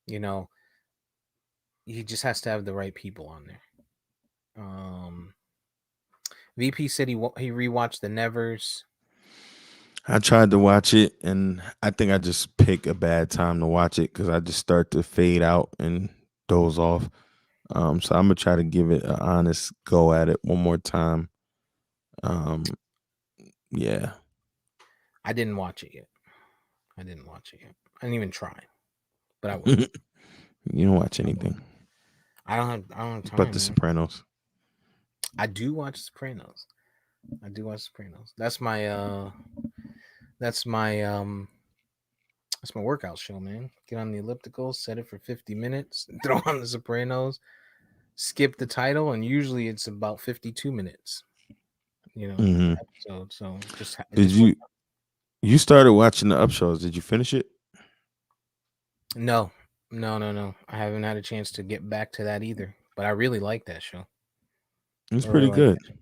you know, he just has to have the right people on there. VP said he rewatched the Nevers. I tried to watch it, and I think I just pick a bad time to watch it because I just start to fade out and doze off. So I'm gonna try to give it an honest go at it one more time. Um, yeah. I didn't watch it yet. I didn't watch it yet. I didn't even try, but I will. You don't watch I will. anything I don't have but time, The man. Sopranos. I do watch Sopranos. I do watch Sopranos. That's my that's my workout show, man. Get on the elliptical, set it for 50 minutes, throw on the Sopranos, skip the title, and usually it's about 52 minutes, the Hmm. episode. So it Did just worked. you started watching the upshows? Did you finish it? No, no, no, no. I haven't had a chance to get back to that either. But I really like that show. It's I really pretty like good. that show.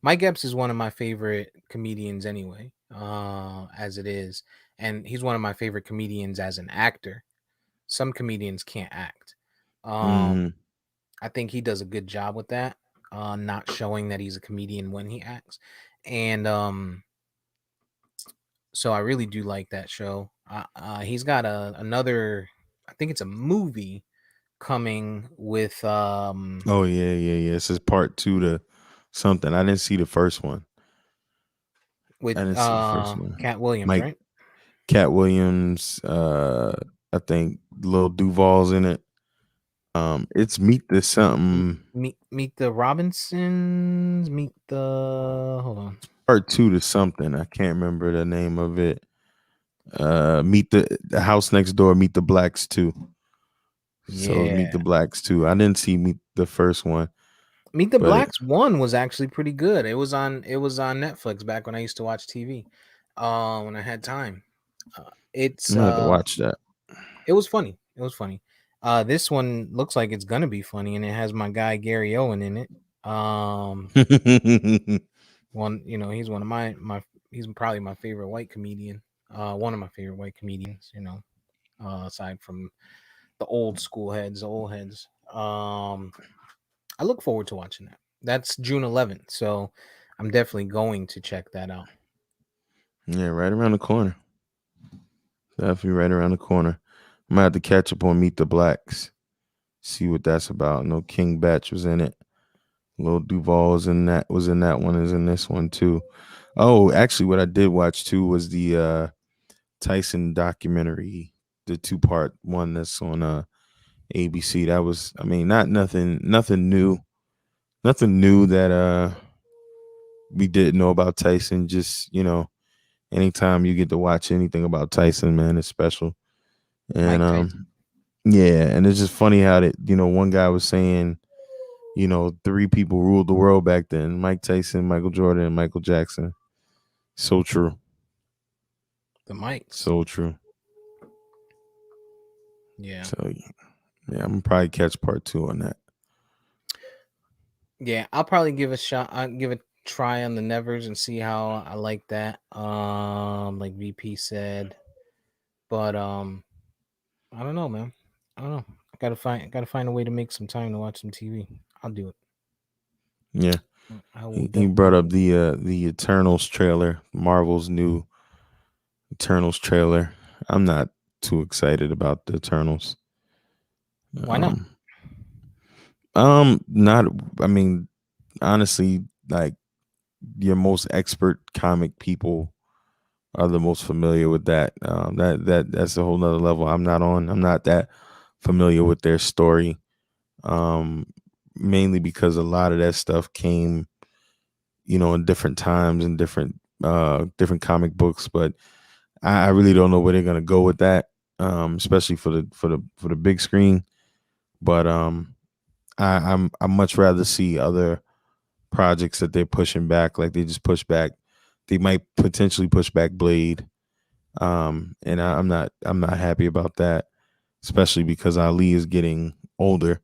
Mike Epps is one of my favorite comedians anyway, as it is. And he's one of my favorite comedians as an actor. Some comedians can't act. Hmm. I think he does a good job with that, not showing that he's a comedian when he acts. And so I really do like that show. He's got another, I think it's a movie coming with Oh yeah. This is part two to something. I didn't see the first one. with I didn't see the first one. Cat Williams, Mike right? Cat Williams. I think Lil Duval's in it. It's Meet the something Meet the Robinsons. Meet the hold on. part two to something. I can't remember the name of it. Meet the house next door. Meet the Blacks too. So Yeah, Meet the Blacks too. I didn't see Meet the first one, Meet the but Blacks one was actually pretty good. It was on Netflix back when I used to watch TV. When I had time. It's I'm gonna have to watch that. It was funny. It was funny. This one looks like it's gonna be funny, and it has my guy Gary Owen in it. He's one of my he's probably my favorite white comedian. One of my favorite white comedians. Aside from the old school heads, the old heads. I look forward to watching that. That's June 11th, so I'm definitely going to check that out. Yeah, right around the corner. Definitely right around the corner. I'm gonna have to catch up on Meet the Blacks. See what that's about. No King Batch was in it. Lil Duval was in that one, is in this one too. Oh, actually what I did watch too was the Tyson documentary, the 2-part one that's on ABC. That was, I mean, not nothing new. Nothing new that we didn't know about Tyson. Just, anytime you get to watch anything about Tyson, man, it's special. And Mike Tyson. yeah, and it's just funny how that, one guy was saying, three people ruled the world back then: Mike Tyson, Michael Jordan, and Michael Jackson. So true. The Mikes. So true. Yeah. So yeah, I'm gonna probably catch part two on that. Yeah, I'll probably give a shot. I'll give a try on the Nevers and see how I like that. Like VP said, but I don't know, man. I don't know. I gotta find a way to make some time to watch some TV. I'll do it. Yeah. I will He brought definitely up do it. the Eternals trailer, Marvel's new Eternals trailer. I'm not too excited about the Eternals. Why not? Um, not. I mean, honestly, like your most expert comic people are the most familiar with that. That's a whole nother level. I'm not on. I'm not that familiar with their story. Um, Mainly because a lot of that stuff came, in different times and different comic books. But I really don't know where they're gonna go with that. Especially for the big screen. But I much rather see other projects that they're pushing back. Like they just push back. They might potentially push back Blade. And I'm not happy about that, especially because Ali is getting older.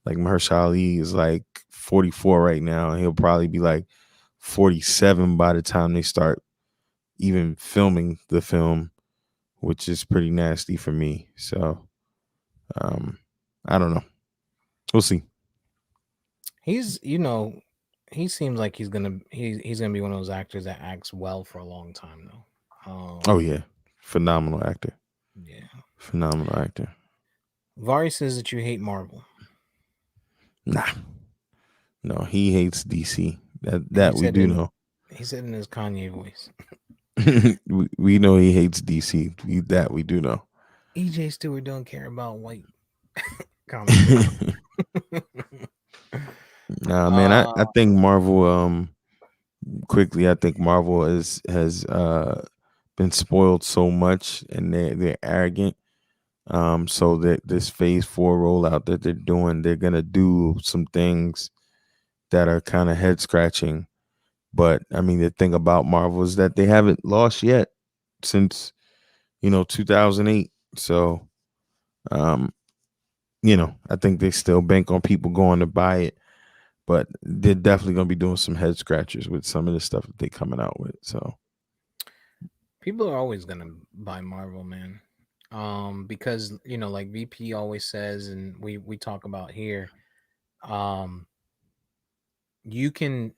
Like Mahershala Ali is like 44 right now, and he'll probably be like 47 by the time they start even filming the film, which is pretty nasty for me. So, um, I don't know. We'll see. He's he seems like he's gonna be one of those actors that acts well for a long time though. Oh yeah, phenomenal actor. Yeah. Phenomenal actor. Vari says that you hate Marvel. Nah, no, he hates DC. That He that we said do in know. he said in his Kanye voice. we know he hates DC. We do know. EJ Stewart don't care about white comic books. Nah, man, I uh think Marvel. Quickly, I think Marvel has been spoiled so much, and they're arrogant. So that this Phase 4 rollout that they're doing, they're gonna do some things that are kind of head scratching. But I mean, the thing about Marvel is that they haven't lost yet since 2008. So um, I think they still bank on people going to buy it, but they're definitely gonna be doing some head scratchers with some of the stuff that they're coming out with. So People are always gonna buy Marvel, man. Because like VP always says, and we talk about here, um, you can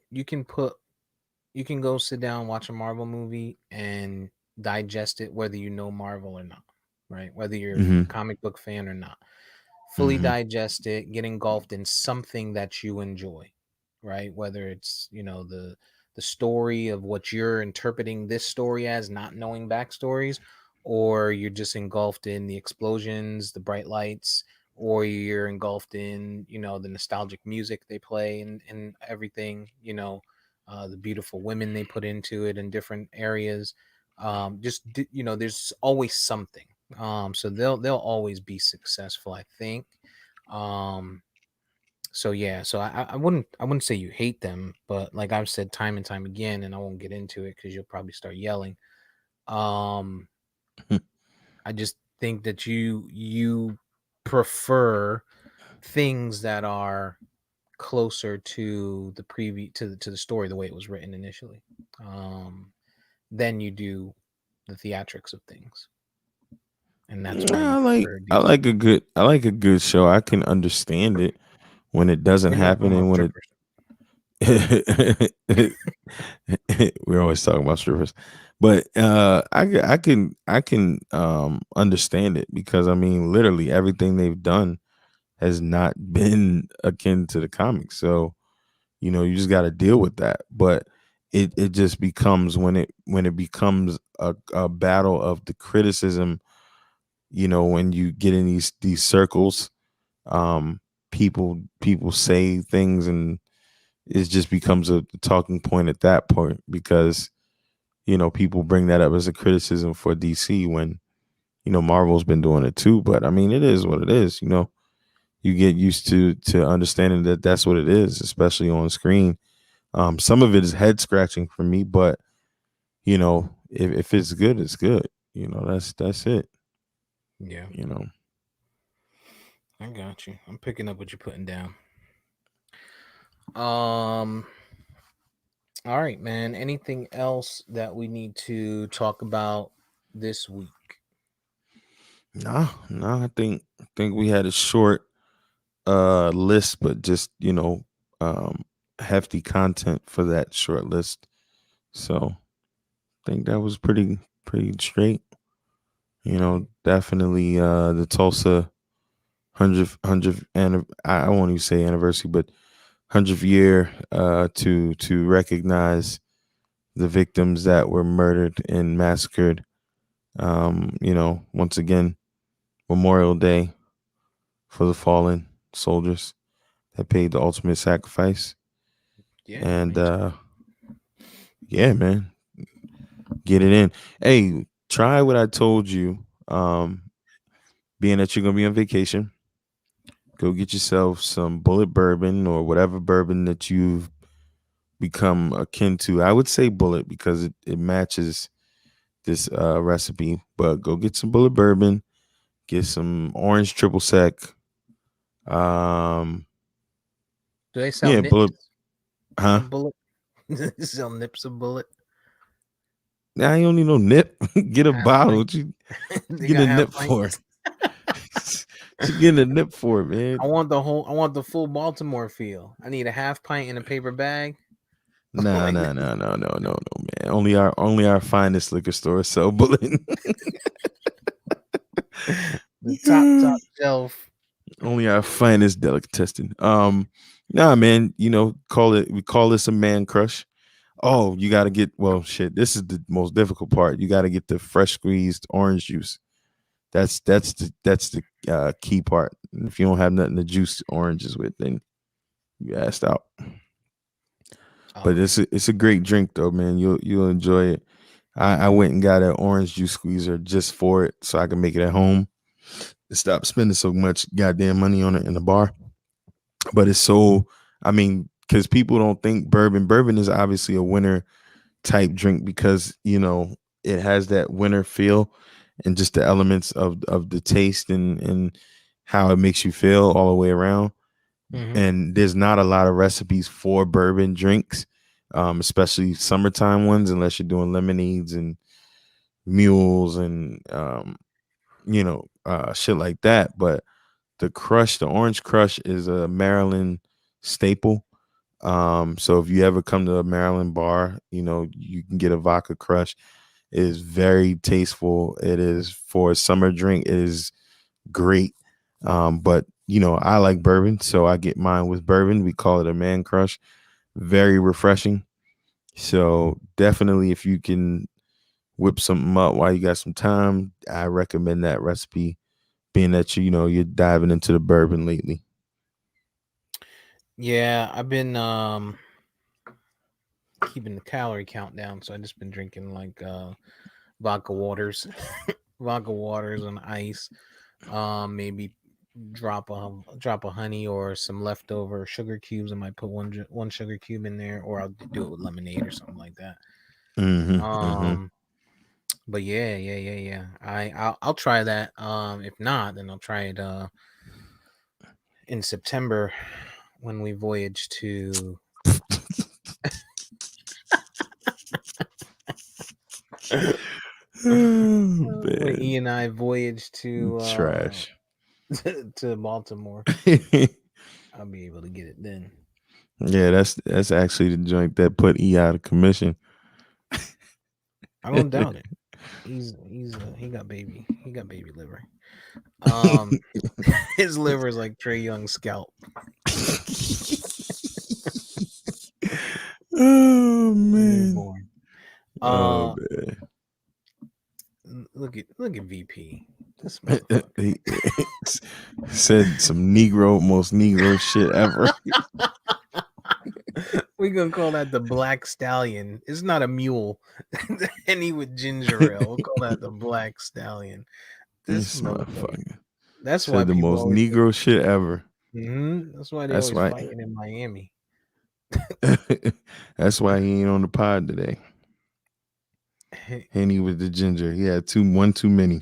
go sit down, watch a Marvel movie, and digest it, whether you know Marvel or not, right? Whether you're a hmm comic book fan or not, fully hmm digest it, get engulfed in something that you enjoy, right? Whether it's the story of what you're interpreting this story as, not knowing backstories, or you're just engulfed in the explosions, the bright lights, or you're engulfed in the nostalgic music they play and everything, the beautiful women they put into it in different areas. There's always something. So they'll always be successful, I think. um so yeah, so I wouldn't say you hate them, but like I've said time and time again, and I won't get into it because you'll probably start yelling. um I just think that you prefer things that are closer to the to the story, the way it was written initially, than you do the theatrics of things, and that's why you I like prefer I DC. like a good I like a good show. I can understand it when it doesn't We're not happen, talking and about when strippers. it we're always talking about strippers, but I can understand it because I mean literally everything they've done has not been akin to the comics. So, you just got to deal with that. But it just becomes when it becomes a battle of the criticism, when you get in these circles, um people say things, and it just becomes a talking point at that point because people bring that up as a criticism for DC when Marvel's been doing it too. But I mean, it is what it is. You get used to understanding that that's what it is, especially on screen. Some of it is head scratching for me, but if it's good, it's good. That's it. Yeah, You know. I got you. I'm picking up what you're putting down. Um, all right, man. Anything else that we need to talk about this week? Nah, nah. I think we had a short list, but just hefty content for that short list. So I think that was pretty straight. Okay. Definitely the Tulsa 100th and I won't even say anniversary, but 100th year to recognize the victims that were murdered and massacred. Once again, Memorial Day for the fallen soldiers that paid the ultimate sacrifice. Yeah, And makes yeah, man, get it in. Hey, try what I told you. Being that you're gonna be on vacation, go get yourself some bullet bourbon or whatever bourbon that you've become akin to. I would say bullet because it matches this recipe. But go get some bullet bourbon, get some orange triple sec. Um, Do they sell yeah, bullet, nips huh? of bullet? They sell nips of bullet. Now you don't need no nip. Get a Half bottle. pint. What you They getting got a half nip for? pints. What you getting a nip for, I man? want the whole. I want the full Baltimore feel. I need a half pint in a paper bag. Nah, Like nah, nah, no, no, no, no, man. Only our finest liquor stores sell bullet. the top shelf. Only our finest delicatessen. Nah, man. We call this a man crush. Oh, you got to get, well, shit. This is the most difficult part. You got to get the fresh squeezed orange juice. That's the key part. If you don't have nothing to juice oranges with, then you asked out. But Okay. it's a great drink though, man. You'll enjoy it. I went and got an orange juice squeezer just for it, so I can make it at home. Stop spending so much goddamn money on it in the bar. But it's so, I mean, because people don't think bourbon. Bourbon is obviously a winter type drink because it has that winter feel and just the elements of the taste and how it makes you feel all the way around. Mm-hmm. And there's not a lot of recipes for bourbon drinks, especially summertime ones, unless you're doing lemonades and mules and shit like that. But the orange crush is a Maryland staple. So if you ever come to a Maryland bar, you can get a vodka crush. It is very tasteful. It is for a summer drink. It is great. But I like bourbon, so I get mine with bourbon. We call it a man crush. Very refreshing. So definitely, if you can whip something up while you got some time, I recommend that recipe. Being that you're diving into the bourbon lately. Yeah, I've been keeping the calorie count down, so I just been drinking like vodka waters, vodka waters on ice. Maybe drop a honey or some leftover sugar cubes. I might put one sugar cube in there, or I'll do it with lemonade or something like that. Mm-hmm. Um, but yeah. I'll try that. If not, then I'll try it in September when we voyage to Oh, when man. E and I voyage to Trash. to Baltimore. I'll be able to get it then. Yeah, that's actually the joint that put E out of commission. I don't doubt it. He got baby liver. Um, his liver is like Trey Young's scalp. Oh man. Newborn. Oh Uh, man. look at VP. This motherfucker. He said some Negro, most Negro shit ever. We gonna call that the Black Stallion. It's not a mule. Any with ginger ale. We'll call that the Black Stallion. This This motherfucker. motherfucker That's why said the people most always say. Negro shit ever. That's why they That's always why. fighting in Miami. That's why he ain't on the pod today. Henny with the ginger. He had one too many.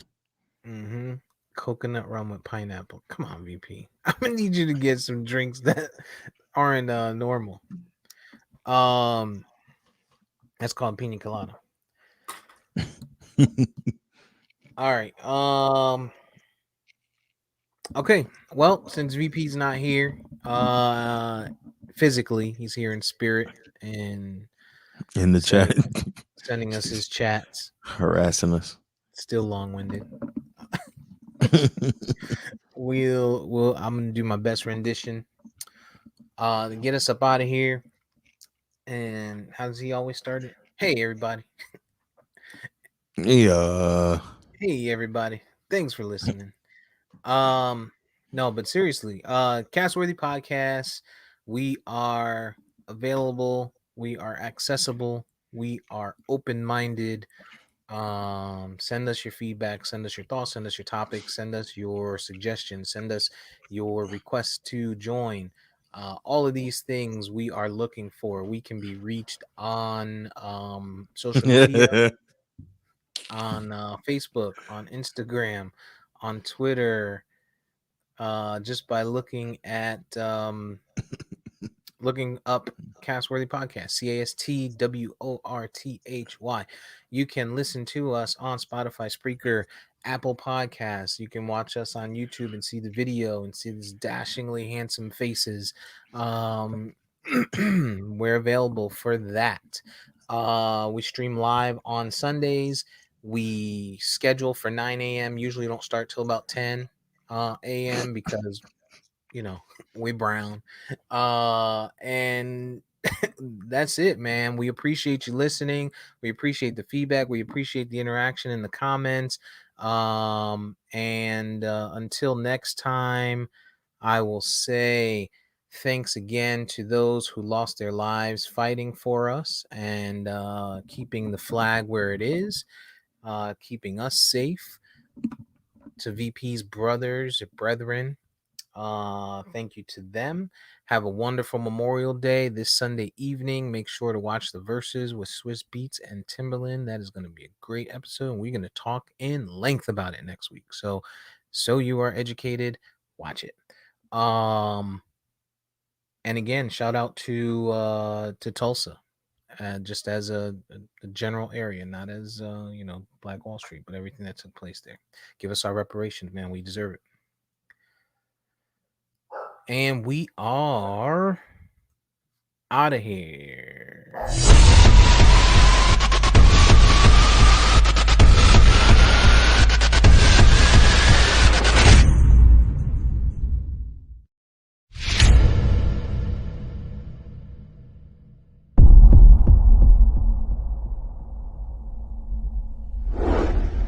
mm-hmm. Coconut rum with pineapple. Come on, VP. I'm gonna need you to get some drinks that aren't normal. Um, that's called pina colada. All right. Okay. Well, since VP's not here, physically, he's here in spirit and In the chat, sending sending us his chats. harassing us. Still long-winded. We'll I'm gonna do my best rendition. To get us up out of here. And how does he always start it? Hey everybody. Yeah. Hey everybody. Thanks for listening. Um no, but seriously, Castworthy Podcast, we are available, we are accessible, we are open-minded. Send us your feedback, send us your thoughts, send us your topics, send us your suggestions, send us your requests to join. All of these things we are looking for. We can be reached on social media, on Facebook, on Instagram, on Twitter, just by looking up Castworthy Podcast, Castworthy. You can listen to us on Spotify, Spreaker, Apple Podcasts. You can watch us on YouTube and see the video and see these dashingly handsome faces. Um, we're available for that. We stream live on Sundays. We schedule for 9 a.m. Usually don't start till about 10 a.m. because we brown. And that's it, man. We appreciate you listening. We appreciate the feedback. We appreciate the interaction in the comments. And until next time, I will say thanks again to those who lost their lives fighting for us and keeping the flag where it is, keeping us safe. To VP's brothers, brethren, thank you to them. Have a wonderful Memorial Day this Sunday evening. Make sure to watch the Verses with Swiss Beats and Timberland. That is going to be a great episode, and we're going to talk in length about it next week. So you are educated, watch it. And again, shout out to Tulsa, just as a general area, not as Black Wall Street, but everything that took place there. Give us our reparations, man. We deserve it. And we are out of here.